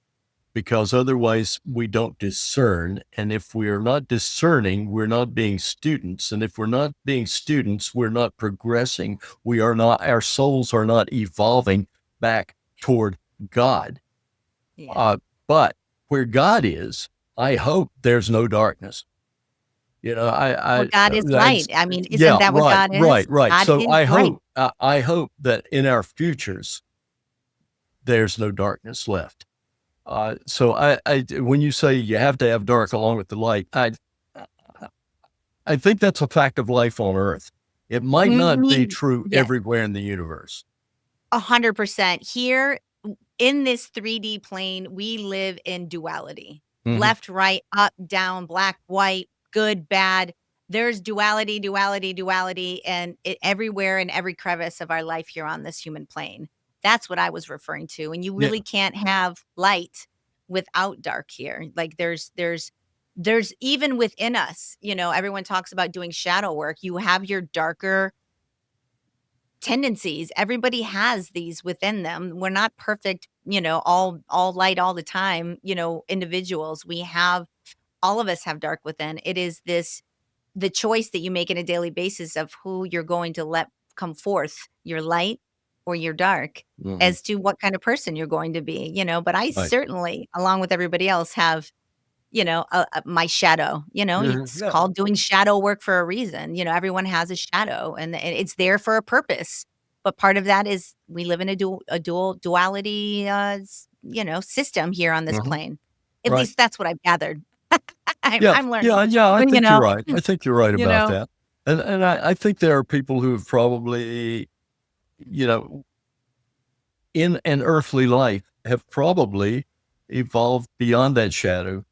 because otherwise we don't discern. And if we are not discerning, we're not being students. And if we're not being students, we're not progressing. Our souls are not evolving back toward God. Yeah. But where God is, I hope there's no darkness. Well, God is light. That's, I mean, isn't yeah, that what right, God is? right, right. God So is light. I hope that in our futures, there's no darkness left. So when you say you have to have dark along with the light, I think that's a fact of life on Earth. It might I not be mean, true yes, everywhere in the universe. 100%. Here in this 3D plane, we live in duality. Hmm. Left, right, up, down, black, white, good, bad. There's duality, duality, duality, and everywhere in every crevice of our life here on this human plane. That's what I was referring to. And you Yeah. really can't have light without dark here. Like there's even within us, everyone talks about doing shadow work. You have your darker tendencies. Everybody has these within them. We're not perfect, all light all the time, individuals. We have all of us have dark within. It is the choice that you make on a daily basis of who you're going to let come forth, your light or your dark, Hmm. as to what kind of person you're going to be. But I Right. certainly, along with everybody else, have my shadow, Hmm. it's Yeah. called doing shadow work for a reason. Everyone has a shadow and it's there for a purpose. But part of that is we live in a duality, system here on this Hmm. plane. At Right. least that's what I've gathered. Yeah. I'm Yeah. learning, Yeah. I but, think you're right. I think you're right you about know, that. And I think there are people who have probably, you know, in an earthly life have probably evolved beyond that shadow.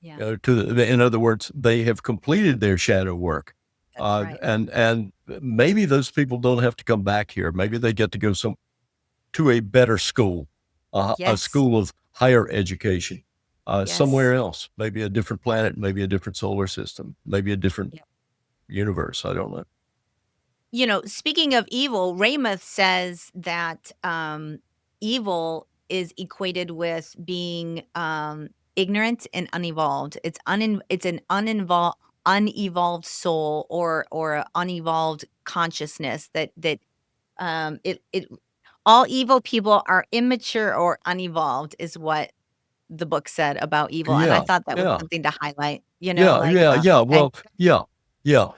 yeah, In other words, they have completed their shadow work, that's right. and maybe those people don't have to come back here. Maybe they get to go to a better school, a Yes, school of higher education, yes. somewhere else, maybe a different planet, maybe a different solar system, maybe a different universe. I don't know. Speaking of evil, Raymoth says that evil is equated with being ignorant and unevolved. It's an unevolved soul or a unevolved consciousness that it all evil people are immature or unevolved is what the book said about evil, and I Yeah, thought that was yeah. something to highlight. Yeah, Like yeah, yeah. okay, Well, yeah, yeah,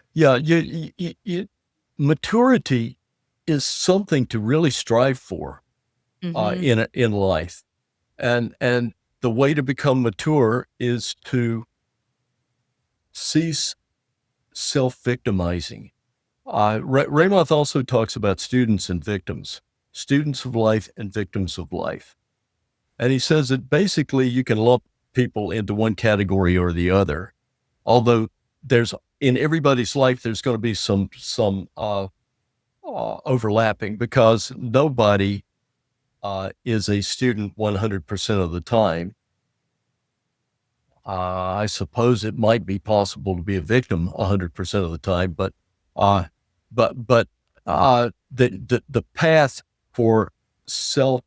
yeah. Maturity is something to really strive for hmm in life, and the way to become mature is to cease self victimizing. Raymoth also talks about students and victims, students of life and victims of life, and he says that basically you can lump people into one category or the other, although there's in everybody's life there's going to be some overlapping, because nobody is a student 100% of the time. I suppose it might be possible to be a victim 100% of the time, uh, but the path for self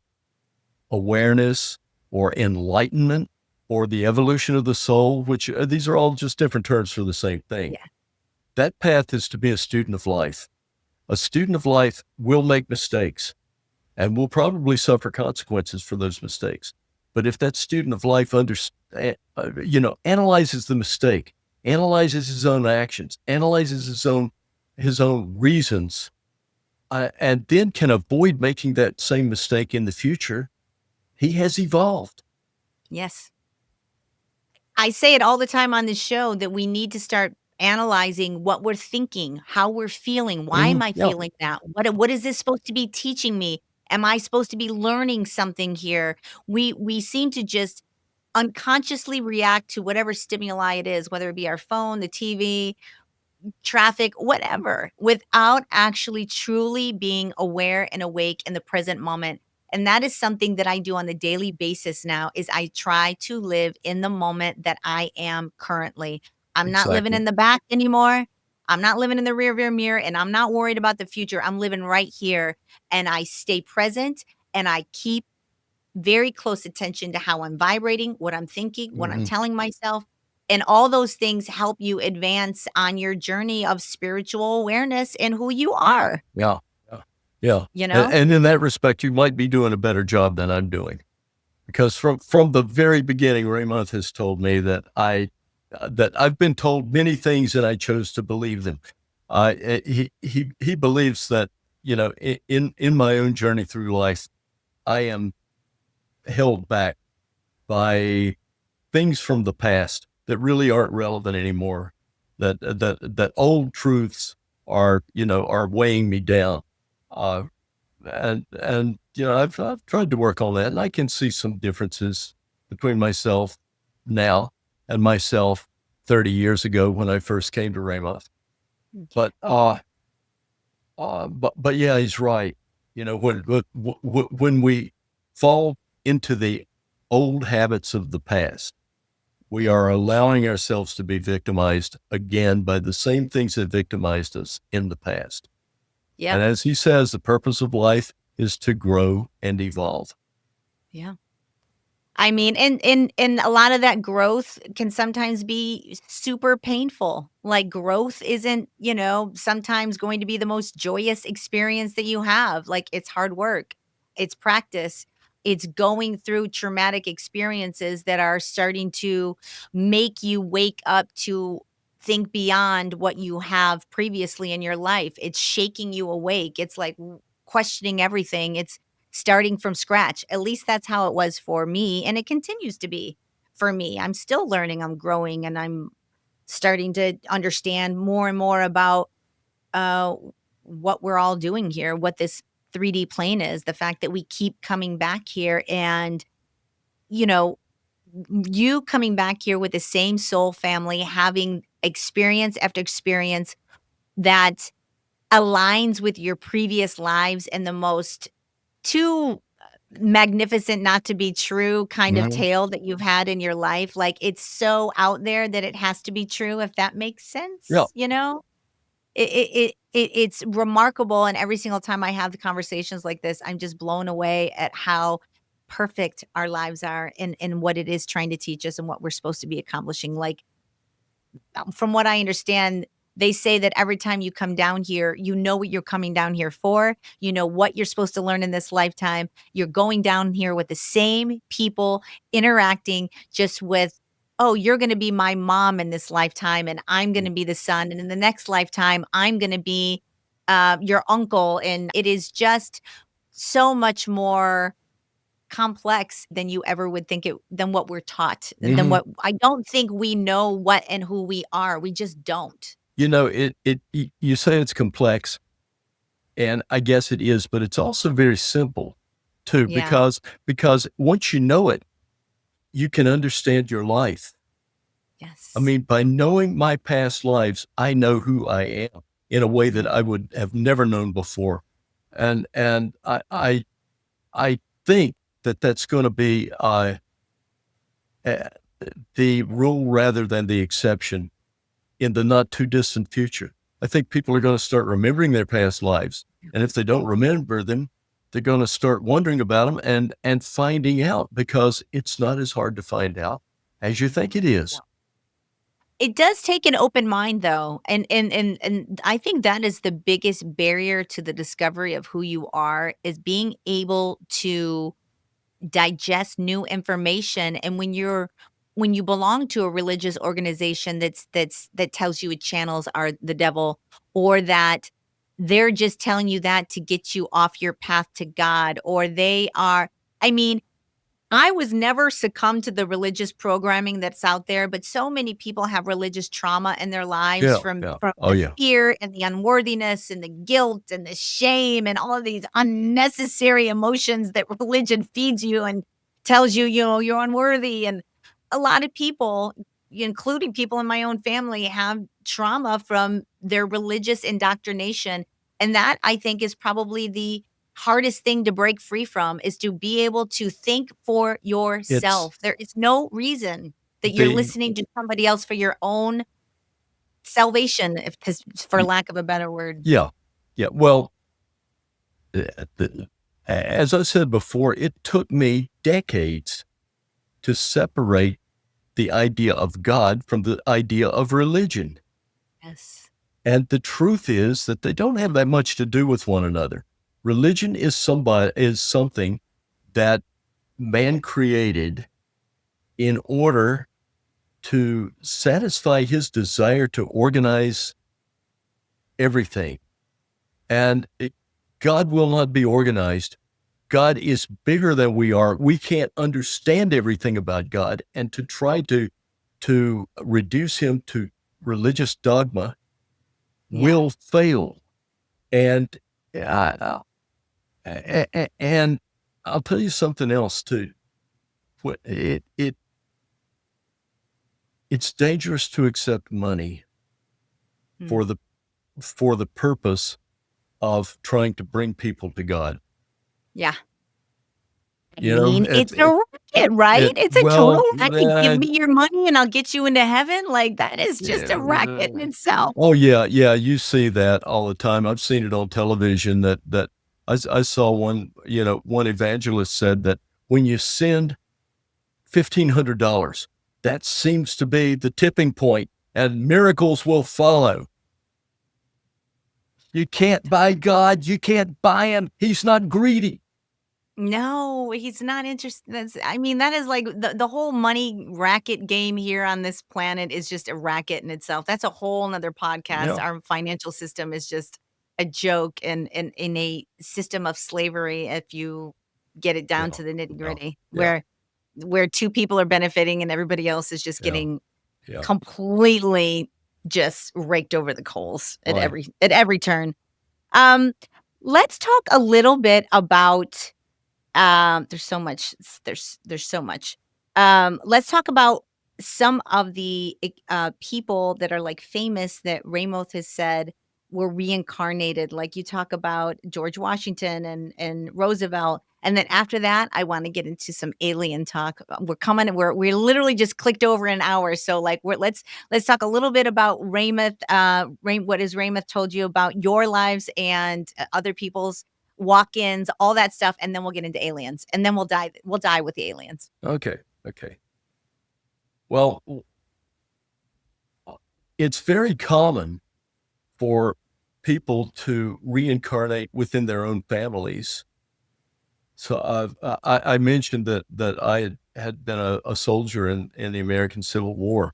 awareness or enlightenment or the evolution of the soul, which these are all just different terms for the same thing. Yeah. That path is to be a student of life. A student of life will make mistakes and will probably suffer consequences for those mistakes. But if that student of life analyzes the mistake, analyzes his own actions, analyzes his own reasons, and then can avoid making that same mistake in the future, he has evolved. Yes. I say it all the time on this show that we need to start analyzing what we're thinking, how we're feeling. Why am I Yeah, feeling that? What is this supposed to be teaching me? Am I supposed to be learning something here? We seem to just unconsciously react to whatever stimuli it is, whether it be our phone, the TV, traffic, whatever, without actually truly being aware and awake in the present moment. And that is something that I do on a daily basis now is I try to live in the moment that I am currently. I'm not living exactly. in the back anymore. I'm not living in the rear view mirror and I'm not worried about the future. I'm living right here and I stay present and I keep very close attention to how I'm vibrating, what I'm thinking, what I'm Hmm. telling myself. And all those things help you advance on your journey of spiritual awareness and who you are, Yeah, yeah, yeah. you And, know? and in that respect, you might be doing a better job than I'm doing, because from the very beginning, Raymoth has told me that I've been told many things and I chose to believe them. He believes that, in my own journey through life, I am held back by things from the past that really aren't relevant anymore. That old truths are weighing me down. Uh, and I've tried to work on that, and I can see some differences between myself now and myself 30 years ago when I first came to Raymoth. Yeah. But yeah, he's right. When we fall into the old habits of the past, we Yeah. are allowing ourselves to be victimized again by the same things that victimized us in the past. And Yep. as he says, the purpose of life is to grow and evolve. Yeah. I mean, and a lot of that growth can sometimes be super painful. Like growth isn't, sometimes going to be the most joyous experience that you have. Like it's hard work, it's practice, it's going through traumatic experiences that are starting to make you wake up to think beyond what you have previously in your life. It's shaking you awake. It's like questioning everything. It's starting from scratch. At least that's how it was for me, and it continues to be for me. I'm still learning, I'm growing, and I'm starting to understand more and more about, uh, what we're all doing here, what this 3D plane is, the fact that we keep coming back here and, you know, you coming back here with the same soul family, having experience after experience that aligns with your previous lives in the most too magnificent not to be true kind of Mhm. tale that you've had in your life, like, it's so out there that it has to be true, if that makes Yeah. sense, you know? It's remarkable, and every single time I have the conversations like this, I'm just blown away at how perfect our lives are and what it is trying to teach us and what we're supposed to be accomplishing, like, from what I understand, they say that every time you come down here, you know what you're coming down here for. You know what you're supposed to learn in this lifetime. You're going down here with the same people interacting just with, oh, you're going to be my mom in this lifetime, and I'm going to be the son. And in the next lifetime, I'm going to be your uncle. And it is just so much more complex than you ever would think it than what we're taught, than Mhm. what I don't think we know what and who we are. We just don't. You say it's complex, and I guess it is, but it's also very simple too, Yeah. because once you know it, you can understand your life. I Yes. mean, by knowing my past lives, I know who I am in a way that Yeah. I would have never known before. And I think that that's going to be uh, the rule rather than the exception in the not too distant future. I think people are going to start remembering their past lives, and if they don't remember them, they're going to start wondering about them and finding out, because it's not as hard to find out. as you think it is. It does take an open mind though, and I think that is the biggest barrier to the discovery of who you are, is being able to digest new information. And when you belong to a religious organization that tells you it channels are the devil, or that they're just telling you that to get you off your path to God, or they are, I mean, I was never succumb to the religious programming that's out there, but so many people have religious trauma in their lives Yeah, from yeah. from Oh, the yeah. fear and the unworthiness and the guilt and the shame and all of these unnecessary emotions that religion feeds you and tells you, you know, you're unworthy. And a lot of people, including people in my own family, have trauma from their religious indoctrination. And that, I think, is probably the hardest thing to break free from, is to be able to think for It's yourself. There is no reason that you're the listening to somebody else for your own salvation, if 'cause for y lack of a better word. yeah. Yeah, well, the as I said before, it took me decades to separate the idea of God from the idea of religion. Yes. And the truth is that they don't have that much to do with one another. Religion is something that man created in order to satisfy his desire to organize everything. And God will not be organized. God is bigger than we are. We can't understand everything about God. And to try to reduce him to religious dogma Yeah. will fail. And uh, and I'll tell you something else too. It's dangerous to accept money Mm. for the purpose of trying to bring people to God. Yeah. I You know, mean, it's a racket, right? It's a total well, racket. "Give me your money and I'll get you into heaven." Like, that is just yeah, a racket in itself. oh yeah, yeah. You see that all the time. I've seen it on television. I saw one. You know, one evangelist said that when you send $1,500, that seems to be the tipping point, and miracles will follow. You can't buy God. You can't buy him. He's not greedy. No, he's not interested. That's, I mean, that is like the whole money racket game here on this planet is just a racket in itself. That's a whole nother podcast. Yeah, Our financial system is just a joke and in a system of slavery, if you get it down yeah, to the yeah, nitty-gritty, yeah, where two people are benefiting and everybody else is just yeah, getting yeah. completely just raked over the coals Right. at every turn. Um, let's talk a little bit about there's so much there's so much. Let's talk about some of the people that are, like, famous that Raymoth has said were reincarnated. Like, you talk about George Washington and Roosevelt, and then after that, I wanna get into some alien talk. We're literally just clicked over an hour, so, like, let's talk a little bit about Raymoth, what has Raymoth told you about your lives and, other people's walk-ins, all that stuff, and then we'll get into aliens, and then we'll die with the aliens. Okay. Okay. Well, it's very common for people to reincarnate within their own families. So I mentioned that had been a soldier in the American Civil War.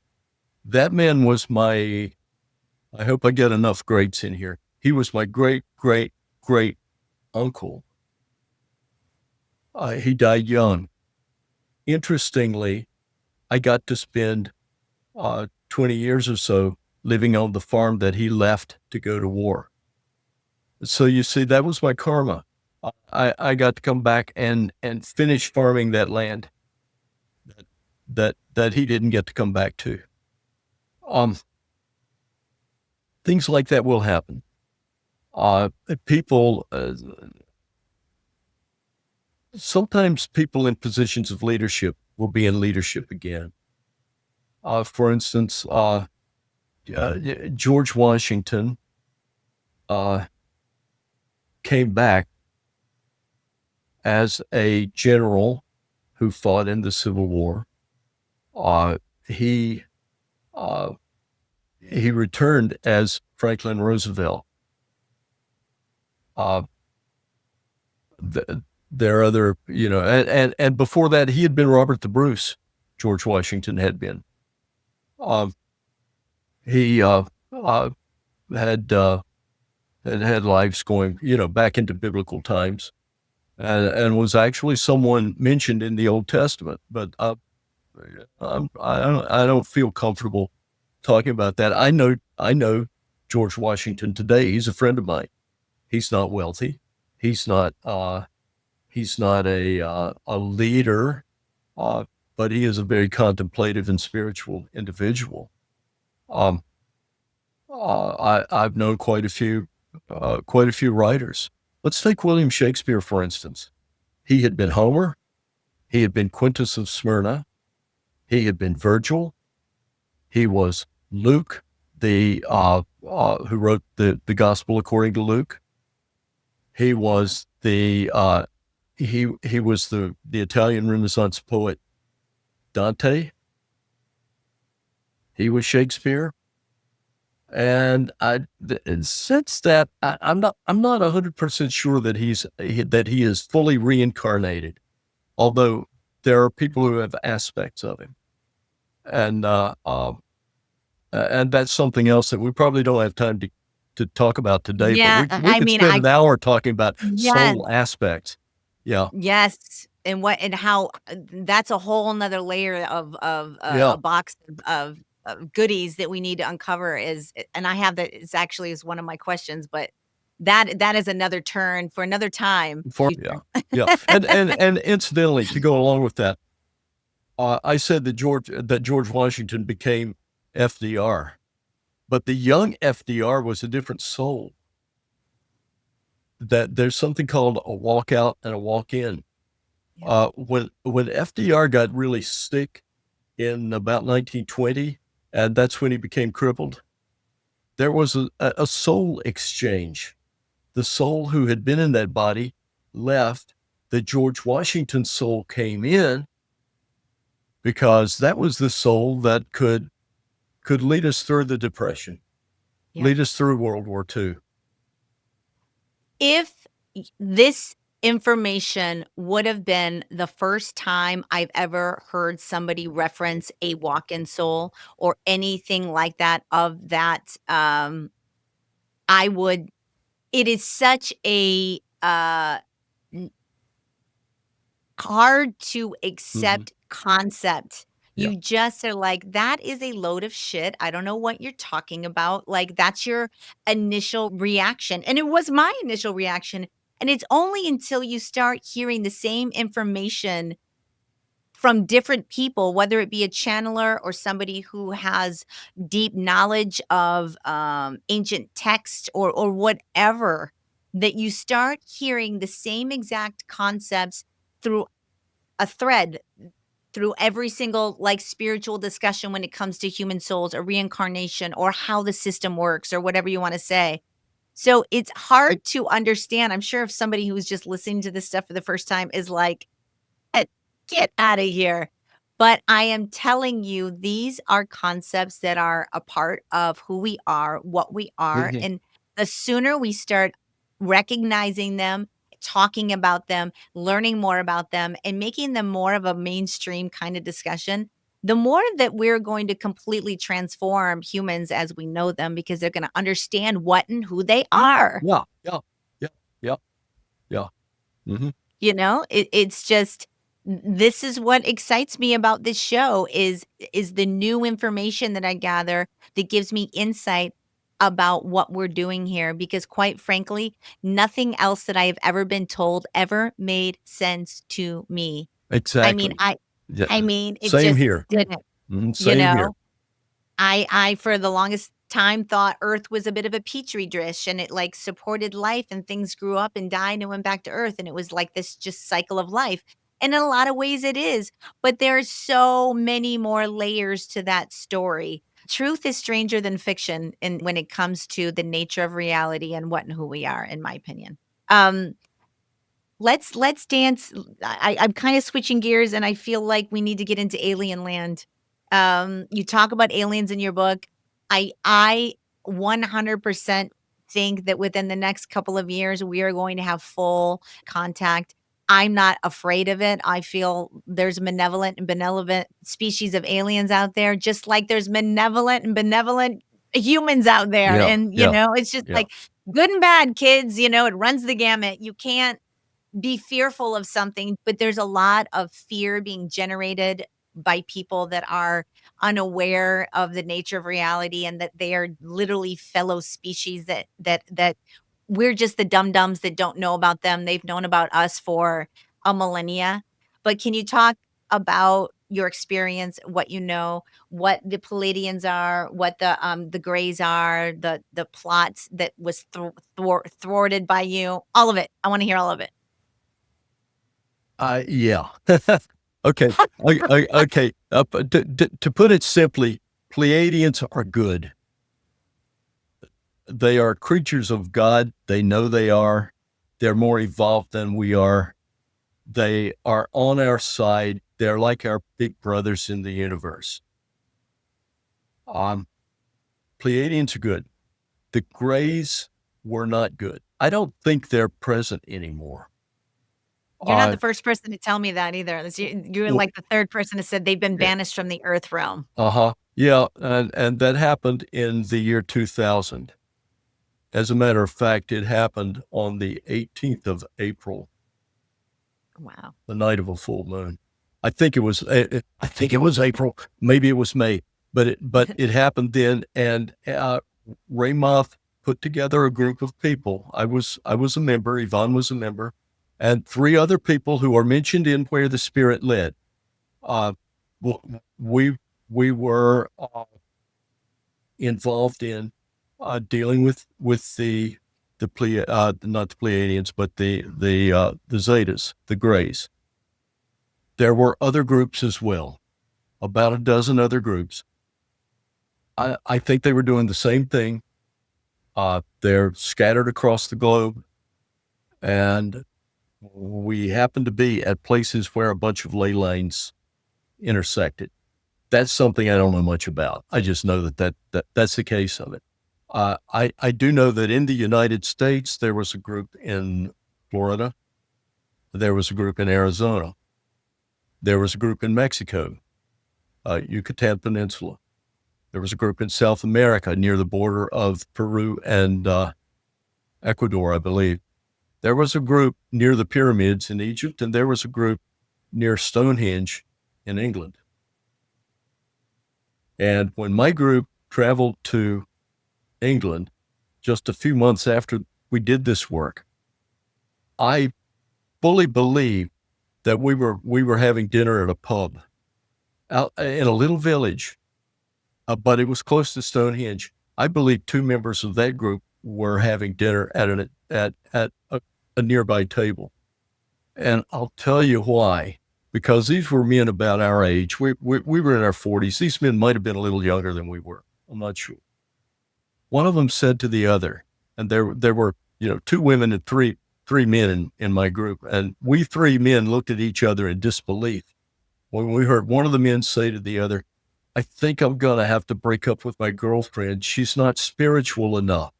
That man was my. I hope I get enough greats in here. He was my great great great uncle. He died young. Interestingly, I got to spend 20 years or so living on the farm that he left to go to war. So you see, that was my karma. I got to come back and finish farming that land that he didn't get to come back to. Um, Things like that will happen. People sometimes people in positions of leadership will be in leadership again. For instance, George Washington uh, came back as a general who fought in the Civil War. Uh, he uh, he returned as Franklin Roosevelt. Uh, there are other, and before that, he had been Robert the Bruce. George Washington had been. Um, he uh, had had lives going, back into biblical times, and was actually someone mentioned in the Old Testament. But I don't feel comfortable talking about that. I know George Washington today. He's a friend of mine. He's not wealthy. He's not he's not a leader, uh, but he is a very contemplative and spiritual individual. Um, I've known quite a few writers. Let's take William Shakespeare, for instance. He had been Homer. He had been Quintus of Smyrna. He had been Virgil. He was Luke, the who wrote the Gospel according to Luke. He Yeah. was he was the Italian Renaissance poet Dante. He was Shakespeare. And since that, I'm not 100% sure that that he is fully reincarnated. Although there are people who have aspects of him, and and that's something else that we probably don't have time to talk about today. But Yeah, we I could mean, spend an hour talking about yes, soul aspects. Yeah, yes, and how that's a whole 'nother layer of yeah. a box of goodies that we need to uncover and I have that it's actually is one of my questions, but that is another turn for another time. Yeah, yeah. And incidentally, to go along with that, I said that George Washington became FDR. But the young FDR was a different soul. That there's something called a walkout and a walk in. Yeah, When FDR got really sick in about 1920, and that's when he became crippled, there was a soul exchange. The soul who had been in that body left. The George Washington soul came in because that was the soul that could lead us through the Depression, yeah. lead us through World War II. If this information would have been the first time I've ever heard somebody reference a walk-in soul or anything like that of that, I would it is such a, n hard to Mhm. accept concept. Yeah, You just are like, "That is a load of shit. I don't know what you're talking about." Like, that's your initial reaction, and it was my initial reaction, and it's only until you start hearing the same information from different people, whether it be a channeler or somebody who has deep knowledge of, ancient text or whatever, that you start hearing the same exact concepts through a thread through every single like spiritual discussion when it comes to human souls or reincarnation or how the system works or whatever you want to say. So it's hard to understand. I'm sure if somebody who's just listening to this stuff for the first time is like, Get out of here." But I am telling you, these are concepts that are a part of who we are, what we are, mhm, and the sooner we start recognizing them, talking about them, learning more about them, and making them more of a mainstream kind of discussion, the more that we're going to completely transform humans as we know them because they're gonna understand what and who they are. yeah, yeah, yeah, yeah, yeah. Mhm. It's just this is what excites me about this show is the new information that I gather that gives me insight about what we're doing here because quite frankly, nothing else that I have ever been told ever made sense to me. I mean, Exactly. Yeah, it same just here. didn't, Mhm, you same here. know? I for the longest time thought Earth was a bit of a petri dish and it like supported life and things grew up and died and went back to Earth and it was like this just cycle of life. And in a lot of ways it is, but there's so many more layers to that story. Truth is stranger than fiction in when it comes to the nature of reality and what and who we are, in my opinion. Um, let's dance. I'm kind of switching gears and I feel like we need to get into alien land. You talk about aliens in your book. I 100% think that within the next couple of years, we are going to have full contact. I'm not afraid of it. I feel there's malevolent and benevolent species of aliens out there, just like there's malevolent and benevolent humans out there. Yeah, And, yeah, it's just yeah. like good and bad kids, it runs the gamut. You can't be fearful of something, but there's a lot of fear being generated by people that are unaware of the nature of reality and that they are literally fellow species that we're just the dum-dums that don't know about them. They've known about us for a millennia. But can you talk about your experience, what you know, what the Palladians are, what the Greys are, the plots that was thwarted by you, all of it. I want to hear all of it. Yeah. Okay. Okay. But to put it simply, Pleiadians are good. They are creatures of God. They know they are. They're more evolved than we are. They are on our side. They're like our big brothers in the universe. Um, Pleiadians are good. The Greys were not good. I don't think they're present anymore. You're not Uh, the first person to tell me that either. This you're w- like the 3rd person that said they've been banished from the earth realm. uh-huh. Yeah, and that happened in the year 2000. As a matter of fact, it happened on the 18th of April, Wow. the night of a full moon. I think it was April, maybe it was May, but it happened then, and Raymoth put together a group of people. I was a member, Yvonne was a member, and three other people who are mentioned in Where the Spirit Led. Uh, we we were involved in dealing with not the Pleiadians, but the Zetas, the Greys. There were other groups as well, about a dozen other groups. I think they were doing the same thing. They're scattered across the globe, and we happen to be at places where a bunch of ley lines intersected. That's something I don't know much about. I just know that's the case of it. I do know that in the United States there was a group in Florida, there was a group in Arizona, there was a group in Mexico, Yucatan Peninsula. There was a group in South America near the border of Peru and Ecuador, I believe. There was a group near the pyramids in Egypt, and there was a group near Stonehenge in England. And when my group traveled to England just a few months after we did this work, I fully believe that we were having dinner at a pub out in a little village, but it was close to Stonehenge. I believe two members of that group were having dinner at a nearby table, and I'll tell you why. Because these were men about our age. We were in our 40s. These men might have been a little younger than we were. I'm not sure. One of them said to the other, and there were two women and three men in my group, and we three men looked at each other in disbelief when we heard one of the men say to the other, "I think I'm going to have to break up with my girlfriend. She's not spiritual enough."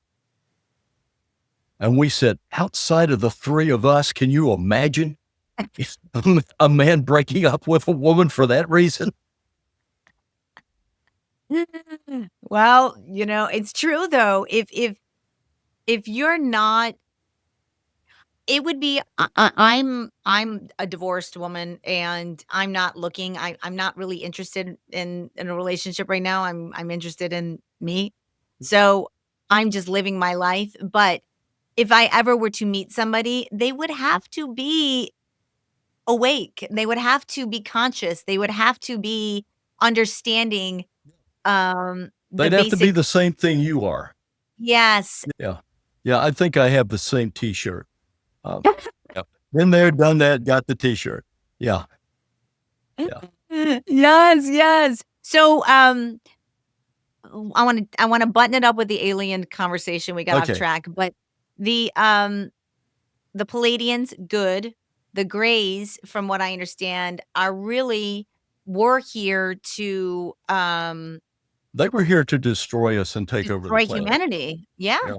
And we said, outside of the three of us, can you imagine a man breaking up with a woman for that reason? Well, it's true though. If you're not it would be I'm a divorced woman and I'm not looking. I'm not really interested in a relationship right now. I'm interested in me. So I'm just living my life. But if I ever were to meet somebody, they would have to be awake. They would have to be conscious. They would have to be understanding the They'd have to be basic. the same thing you are. Yes. Yeah. Yeah. I think I have the same t shirt. Um, yeah. Been there, done that, got the t shirt. Yeah. Yeah. Yes, yes. So, I wanna button it up with the alien conversation, we got off Okay. track, but the, um, the Palladians, good. The Greys, from what I understand, are really were here to They were here to destroy us and take over the destroy planet. humanity. Yeah, Yeah.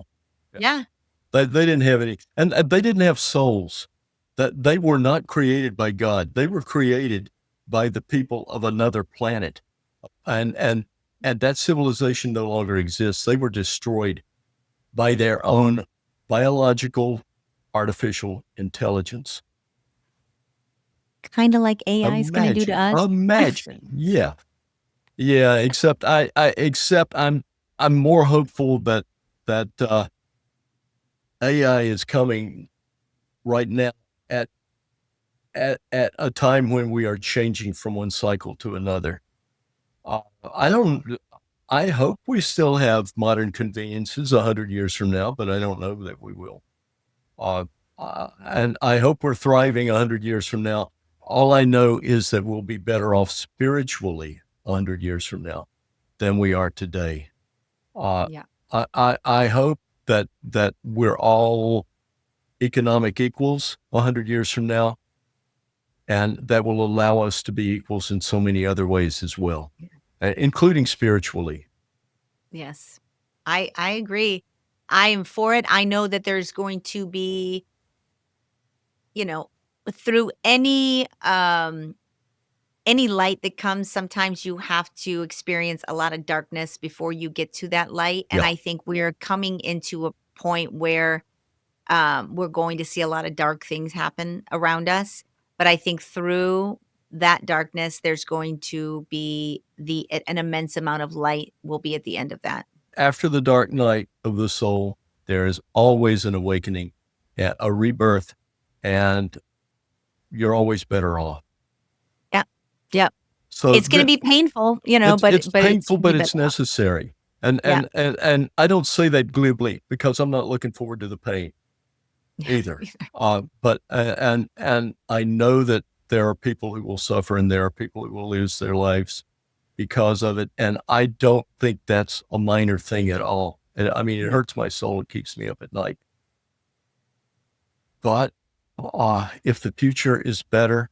Yeah. yeah, They didn't have any, and they didn't have souls. That they were not created by God. They were created by the people of another planet, and that civilization no longer exists. They were destroyed by their own biological, artificial intelligence. kind of like AI is going to do to Imagine, us. imagine, yeah, yeah. Except I'm more hopeful that AI is coming right now at at a time when we are changing from one cycle to another. I don't. I hope we still have modern conveniences 100 years from now, but I don't know that we will. Uh, and I hope we're thriving 100 years from now. All I know is that we'll be better off spiritually 100 years from now than we are today. Uh, Yeah. I hope that we're all economic equals 100 years from now, and that will allow us to be equals in so many other ways as well, including spiritually. Yes. I agree. I am for it. I know that there's going to be, you know, through any light that comes, sometimes you have to experience a lot of darkness before you get to that light. And Yeah. I think we're coming into a point where we're going to see a lot of dark things happen around us. But I think through that darkness, there's going to be an immense amount of light will be at the end of that. After the dark night of the soul, there is always an awakening, a rebirth, and you're always better off. Yeah. Yeah. So It's gonna be painful, you know, but it's it's painful, gonna be but better it's off. necessary. And Yeah. I don't say that glibly because I'm not looking forward to the pain either. But and I know that there are people who will suffer and there are people who will lose their lives because of it. And I don't think that's a minor thing at all. And I mean, it No. hurts my soul. It keeps me up at night. But if the future is better,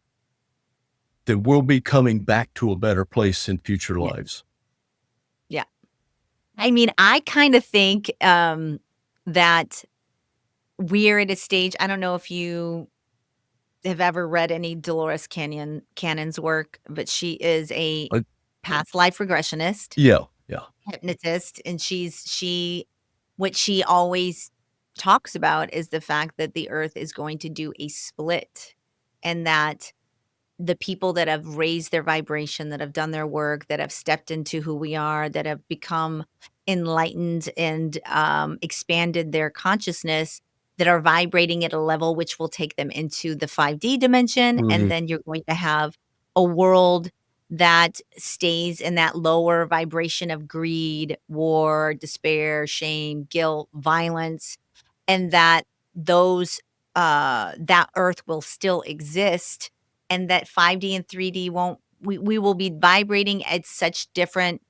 then we'll be coming back to a better place in future Yeah. lives. Yeah. I mean, I kinda think, that we're at a stage. I don't know if you have ever read any Dolores Cannon's work, but she is a Uh, past life regressionist, yeah, yeah. hypnotist, and she what she always talks about is the fact that the earth is going to do a split, and that the people that have raised their vibration, that have done their work, that have stepped into who we are, that have become enlightened and expanded their consciousness, that are vibrating at a level which will take them into the 5D dimension. And Mhm. then you're going to have a world that stays in that lower vibration of greed, war, despair, shame, guilt, violence, and that those that earth will still exist, and that 5D and 3D won't. We will be vibrating at such different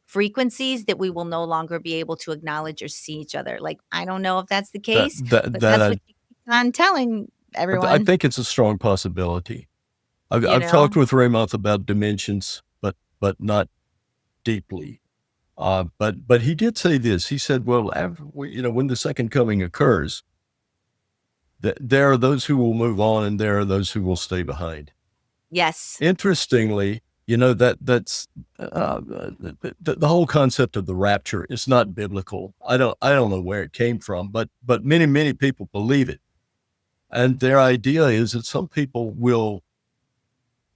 frequencies that we will no longer be able to acknowledge or see each other. Like, I don't know if that's the That case, that but that that's what she keeps on telling I everyone, think it's a strong possibility. you I've talked know? with Raymoth about dimensions, but not deeply. But he did say this. He said, "Well, when the second coming occurs, there are those who will move on, and there are those who will stay behind." Yes. Interestingly, that's the whole concept of the rapture is not biblical. I don't know where it came from, but many people believe it, and their idea is that some people will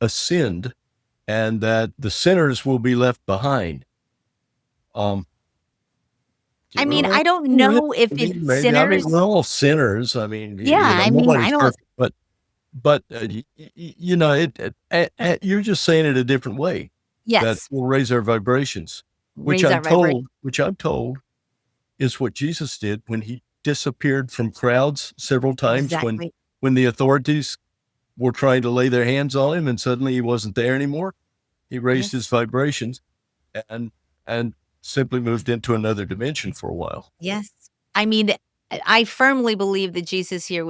ascend, and that the sinners will be left behind. Um, I mean, well, I don't know if it's maybe. I mean, sinners. we're all sinners. I mean, Yeah, I mean, I nobody's don't. perfect, but you're just saying it a different way. That Yes, will raise our vibrations, raise our vibration. which I'm told is what Jesus did when he disappeared from crowds several times Exactly. when the authorities were trying to lay their hands on him and suddenly he wasn't there anymore. He raised his Yes. vibrations and simply moved into another dimension for a while. Yes. I mean, I firmly believe that Jesus here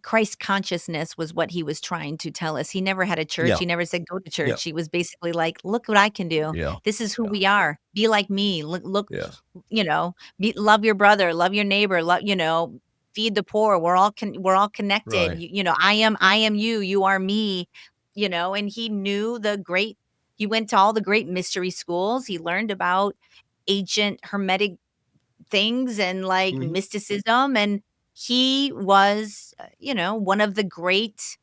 Christ consciousness was what he was trying to tell us. He never had a church. Yeah, He never said, "Go to yeah, church." He was basically like, "Look what I can do. yeah, This is who yeah, we are. Be like me. Look, yeah. you know, love your brother, love your neighbor, feed the poor. We're all connected. Right. I am you. You are me." And he knew he went to all the great mystery schools. He learned about ancient hermetic things and like Mhm. mysticism, and he was one of the great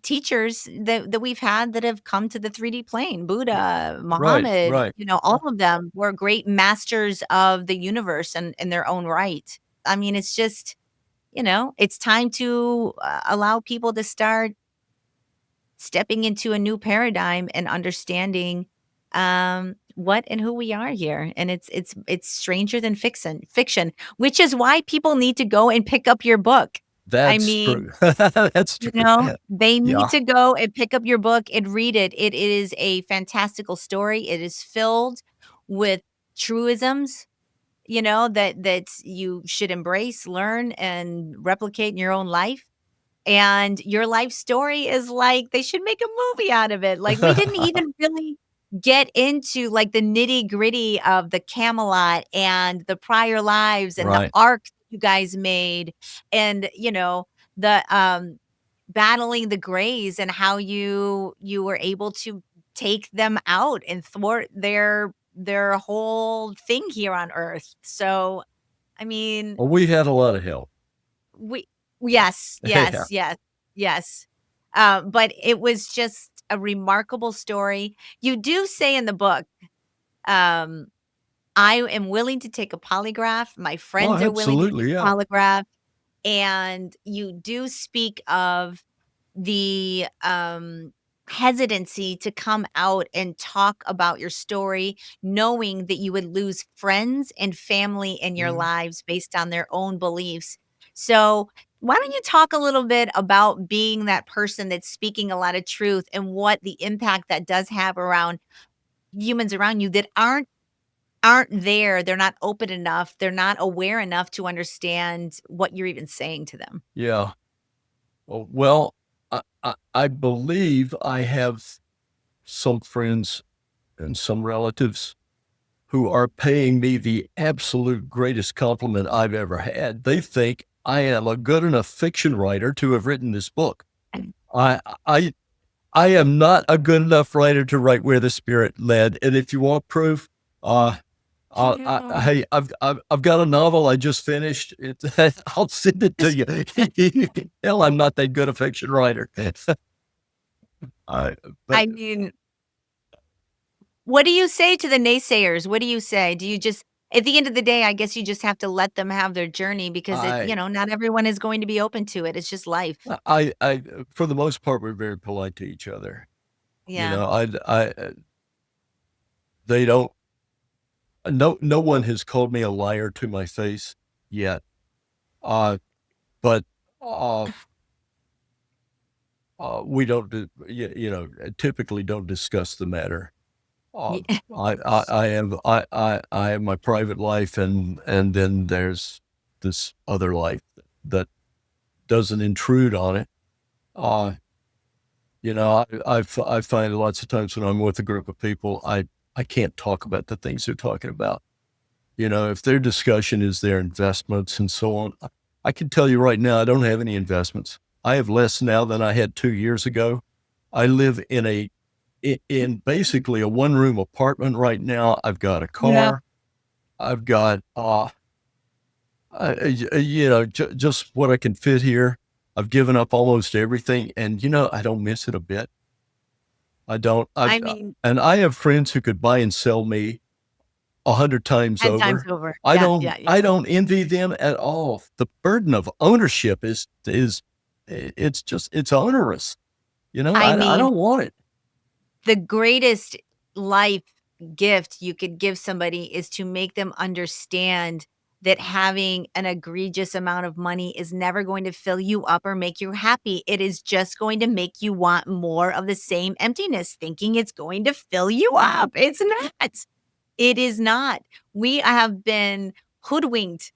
teachers that we've had that have come to the 3D plane. Buddha, Right, Muhammad, right. all of them were great masters of the universe and in their own right. I mean, it's just, it's time to allow people to start stepping into a new paradigm and understanding what and who we are here. And it's stranger than fiction, which is why people need to go and pick up your book. I That's mean, true. That's true. they need Yeah. to go and pick up your book and read it. It is a fantastical story. It is filled with truisms, that you should embrace, learn, and replicate in your own life. And your life story is like they should make a movie out of it. Like, we didn't even really get into, like, the nitty-gritty of the Camelot and the prior lives and the Right. arc you guys made and, the, battling the Greys and how you were able to take them out and thwart their whole thing here on Earth. So, I mean, Well, we had a lot of help. we yes, Yeah. yes, yes, yes. But it was just a remarkable story. You do say in the book, um, "I am willing to take a polygraph. My Oh, friends are willing to take absolutely, a yeah. polygraph." And you do speak of the, hesitancy to come out and talk about your story, knowing that you would lose friends and family in your Mhm. lives based on their own beliefs. So, why don't you talk a little bit about being that person that's speaking a lot of truth and what the impact that does have around humans around you that aren't there, they're not open enough, they're not aware enough to understand what you're even saying to them. Yeah. Oh, well, I believe I have some friends and some relatives who are paying me the absolute greatest compliment I've ever had. They think I am a good enough fiction writer to have written this book. I I I am not a good enough writer to write Where the Spirit Led. And if you want proof, uh, hey, I've got a novel I just finished. I'll send it to you. You can tell I'm not that good a fiction writer. I, but I mean, what do you say to the naysayers? What do you say? Do you just at the end of the day, I guess you just have to let them have their journey because I, not everyone is going to be open to it. It's just life. for the most part, we're very polite to each other. You Yeah. know, they don't. No one has called me a liar to my face yet. Uh, but uh, we don't, typically don't discuss the matter. Ye I have my private life, and then there's this other life that doesn't intrude on it. Uh, I find lots of times when I'm with a group of people, I can't talk about the things they're talking about. If their discussion is their investments and so on, I can tell you right now, I don't have any investments. I have less now than I had 2 years ago. I live in basically a one-room apartment right now. I've got a Yeah. car. I've got, just what I can fit here. I've given up almost everything, and I don't miss it a bit. I don't. I mean, And I have friends who could buy and sell me 100 times 10 times over. over. I Yeah, don't yeah, yeah. I don't envy them at all. The burden of ownership is it's onerous. I I mean, don't want it. the greatest life gift you could give somebody is to make them understand that having an egregious amount of money is never going to fill you up or make you happy. It is just going to make you want more of the same emptiness, thinking it's going to fill you up. It's not. It is not. We have been hoodwinked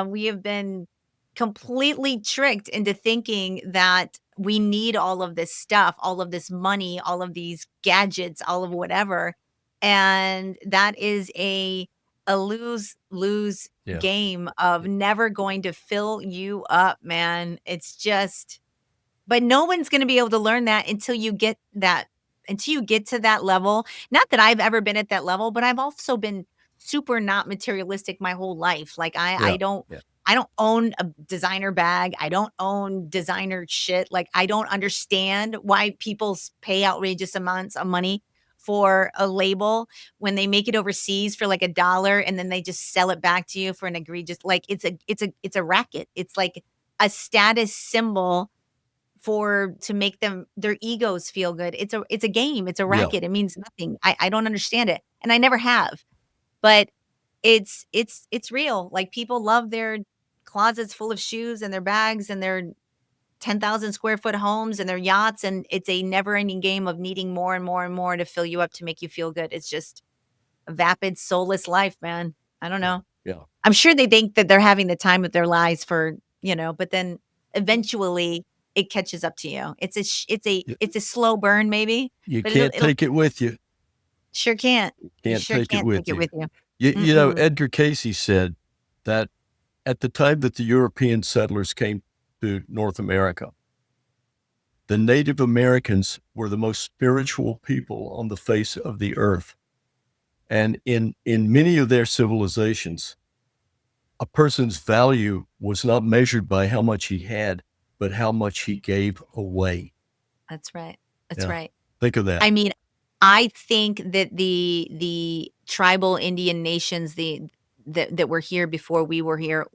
We have been completely tricked into thinking that we need all of this stuff, all of this money, all of these gadgets, all of whatever. And that is a lose-lose Yeah. game of Yeah. never going to fill you up, man. It's just but no one's gonna be able to learn that until you get to that level. Not that I've ever been at that level, but I've also been super not materialistic my whole life. Like, Yeah. Yeah. I don't own a designer bag. I don't own designer shit. Like, I don't understand why people pay outrageous amounts of money for a label when they make it overseas for, like, $1 and then they just sell it back to you for an egregious like, it's a racket. It's like a status symbol for to make them their egos feel good. It's a game, it's a Yeah. racket, it means nothing. I don't understand it, and I never have, but it's real. Like, people love their closets full of shoes and their bags and their 10,000 square foot homes and their yachts, and it's a never-ending game of needing more and more and more to fill you up to make you feel good. It's just a vapid, soulless life, man. I don't Yeah. know. Yeah. I'm sure they think that they're having the time of their lives for, but then eventually it catches up to you. You It's a slow burn maybe, you but can't it'll take it with you. sure can't. You Can't sure take it can't take with it you. with you. You know, Mm-mm. Edgar Casey said that at the time that the European settlers came to North America, the Native Americans were the most spiritual people on the face of the earth. And in many of their civilizations, a person's value was not measured by how much he had, but how much he gave away. That's right. That's Yeah. right. Think of that. I mean, I think that the tribal Indian nations, that were here before we were here,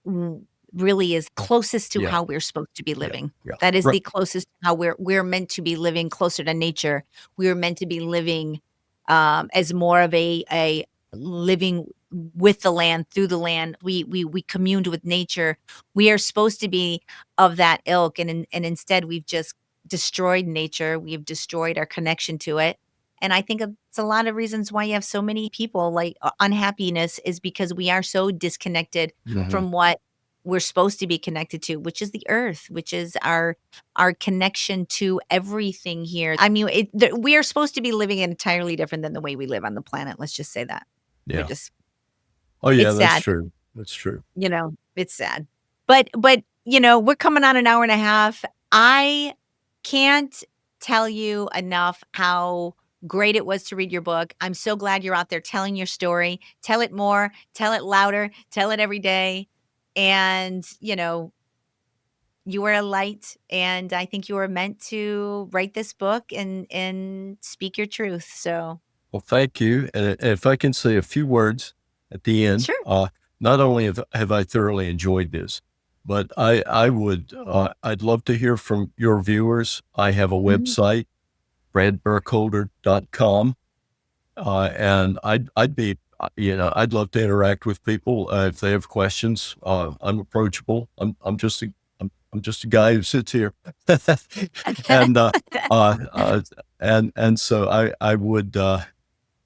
w really is closest to Yeah. how we're supposed to be Yeah. living. Yeah. That is Right. the closest to how we're meant to be living closer to nature. We're meant to be living, as more of a living with the land, through the land. We communed with nature. We are supposed to be of that ilk, and instead, we've just destroyed nature. We've destroyed our connection to it. And I think it's a lot of reasons why you have so many people like unhappiness is because we are so disconnected Mhm. from what we're supposed to be connected to, which is the earth, which is our connection to everything here. I mean, we are supposed to be living entirely different than the way we live on the planet. Let's just say that. We're Yeah. just Oh, yeah, it's that's sad. true. That's true. It's sad. But, we're coming on an hour and a half. I can't tell you enough how great it was to read your book. I'm so glad you're out there telling your story. Tell it more, tell it louder, tell it every day. And, you are a light, and I think you are meant to write this book and speak your truth. So, Well, thank you. And if I can say a few words at the end, sure. not only have I thoroughly enjoyed this, but I'd love to hear from your viewers. I have a Mhm. website, bradburkholder.com. And I'd be, I'd love to interact with people if they have questions. I'm approachable. I'm just a guy who sits here, and uh, uh, and so I would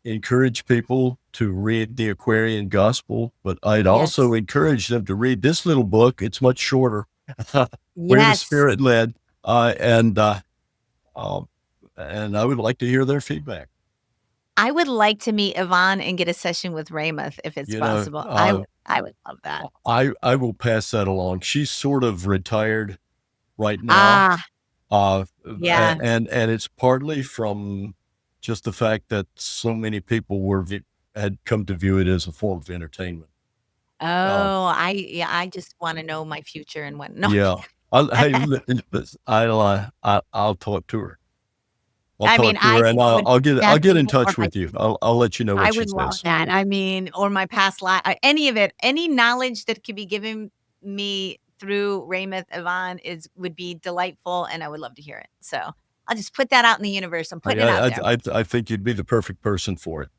encourage people to read the Aquarian Gospel, but I'd also Yes. encourage them to read this little book. It's much shorter. Where the Yes. Spirit led, uh, and uh, um, and I would like to hear their feedback. I would like to meet Yvonne and get a session with Raymoth if it's You know, possible. uh, I would love that. I will pass that along. She's sort of retired right now, Ah, uh, yeah. and it's partly from just the fact that so many people had come to view it as a form of entertainment. Uh, Oh, I just wanna know my future and when no, I'm yeah, kidding. I'll talk to her. I'll I mean, talk to her, and it would be I'll get in fascinating or touch my with you. I'll let you know I what she would love says. that. I mean, or my past life, any of it, any knowledge that could be given me through Raymoth Yvonne is would be delightful, and I would love to hear it. So, I'll just put that out in the universe. I'm putting it out there. I think you'd be the perfect person for it.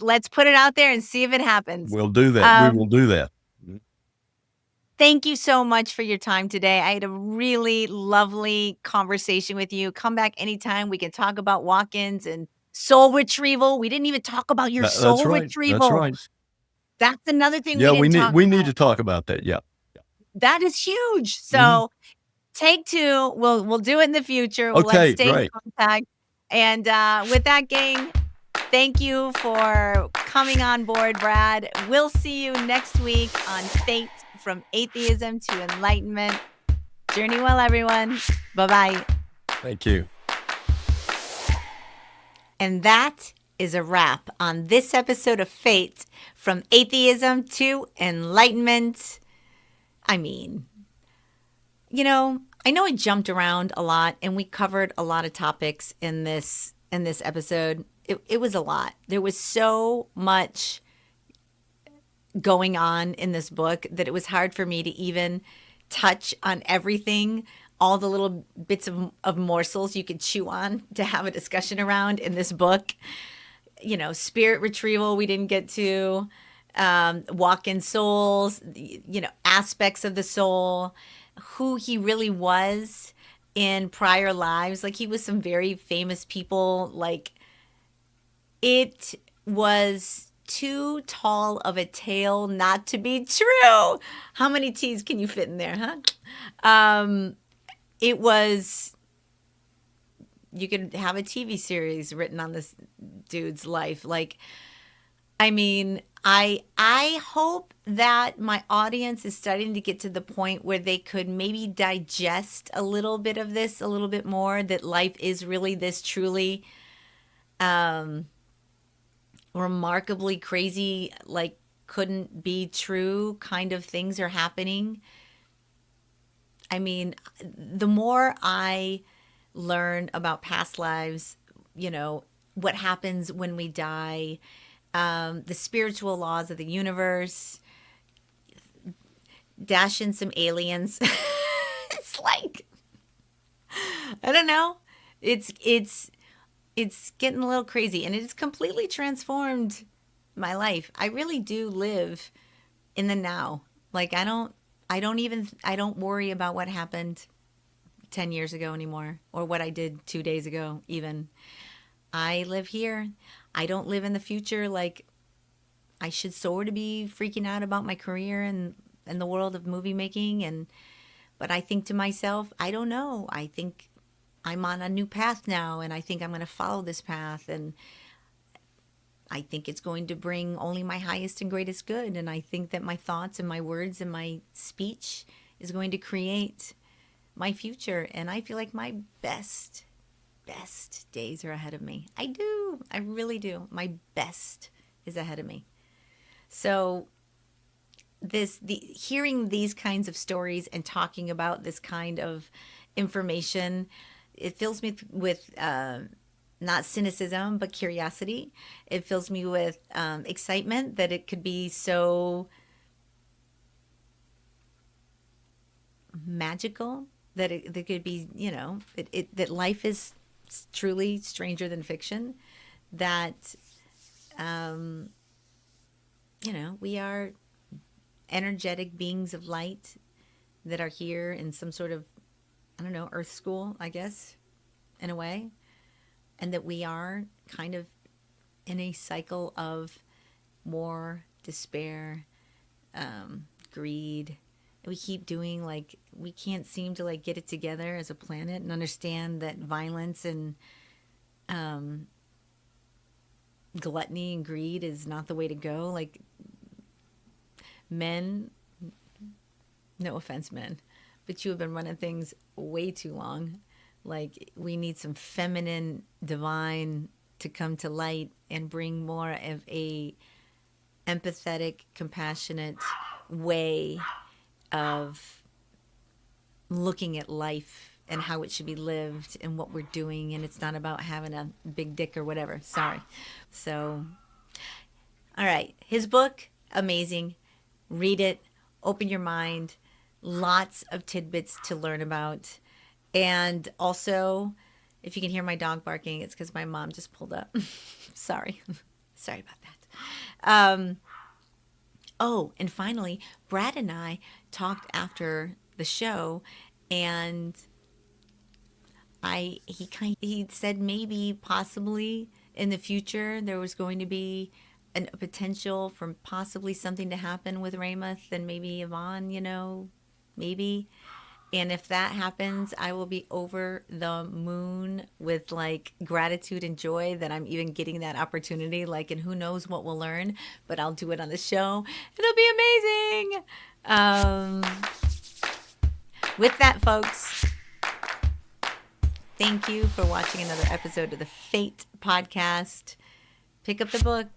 Let's put it out there and see if it happens. We'll do that. We will Um, do that. Thank you so much for your time today. I had a really lovely conversation with you. Come back anytime. We can talk about walk-ins and soul retrieval. We didn't even talk about your That's soul right. That's retrieval. right. That's another thing we Yeah, didn't talk we need about. to talk about that. Yeah. That is huge. Mhm. So, take 2, we'll do it in the future, let's Okay, stay in great. contact, and, with that, gang, thank you for coming on board, Brad. We'll see you next week on Fate from Atheism to Enlightenment. Journey well, everyone. Bye-bye. Thank you. And that is a wrap on this episode of Fate from Atheism to Enlightenment. I mean, I know I jumped around a lot and we covered a lot of topics in this episode. It was a lot. There was so much going on in this book that it was hard for me to even touch on everything, all the little bits of morsels you could chew on to have a discussion around in this book. Spirit retrieval, we didn't get to, walk in souls, aspects of the soul, who he really was in prior lives. Like, he was some very famous people. Like, it was too tall of a tale not to be true. How many T's can you fit in there, huh? It was, you could have a TV series written on this dude's life. Like, I mean, I hope that my audience is starting to get to the point where they could maybe digest a little bit of this a little bit more, that life is really this truly um remarkably crazy, like couldn't be true kind of things are happening. I mean, the more I learn about past lives, what happens when we die, the spiritual laws of the universe, dash in some aliens. It's like, I don't know. It's getting a little crazy, and it's completely transformed my life. I really do live in the now. Like, I don't worry about what happened 10 years ago anymore, or what I did 2 days ago even. I live here. I don't live in the future. Like, I should sort of be freaking out about my career and the world of movie making, and but I think to myself, I don't know. I think I'm on a new path now, and I think I'm going to follow this path, and I think it's going to bring only my highest and greatest good, and I think that my thoughts and my words and my speech is going to create my future, and I feel like my best days are ahead of me. I do. I really do. My best is ahead of me. So, the hearing these kinds of stories and talking about this kind of information, it fills me with not cynicism but curiosity. It fills me with excitement that it could be so magical, that could be, that life is truly stranger than fiction, that um, we are energetic beings of light that are here in some sort of, I don't know, earth school, I guess, in a way, and that we are kind of in a cycle of war, despair, greed. We keep doing, like, we can't seem to like get it together as a planet and understand that violence and um, gluttony and greed is not the way to go. Like, men, no offense, men, but you have been running things way too long. Like, we need some feminine, divine to come to light and bring more of a empathetic, compassionate way of looking at life and how it should be lived and what we're doing. And it's not about having a big dick or whatever. Sorry. So, all right. His book, amazing. Read it, open your mind. Lots of tidbits to learn about. And also, if you can hear my dog barking, it's because my mom just pulled up. Sorry. Sorry about that. Oh, and finally, Brad and I talked after the show, and he said maybe possibly in the future there was going to be a potential for possibly something to happen with Raymoth and maybe Yvonne, maybe. And if that happens, I will be over the moon with like gratitude and joy that I'm even getting that opportunity. Like, and who knows what we'll learn, but I'll do it on the show. It'll be amazing. With that, folks, thank you for watching another episode of the Fate podcast. Pick up the book,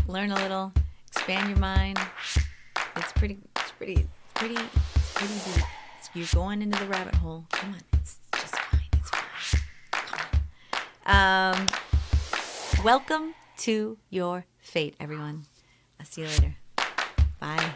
learn a little, expand your mind. It's pretty deep. You're going into the rabbit hole. Come on, it's just fine. It's fine. Come on. Welcome to your fate, everyone. I'll see you later. Bye.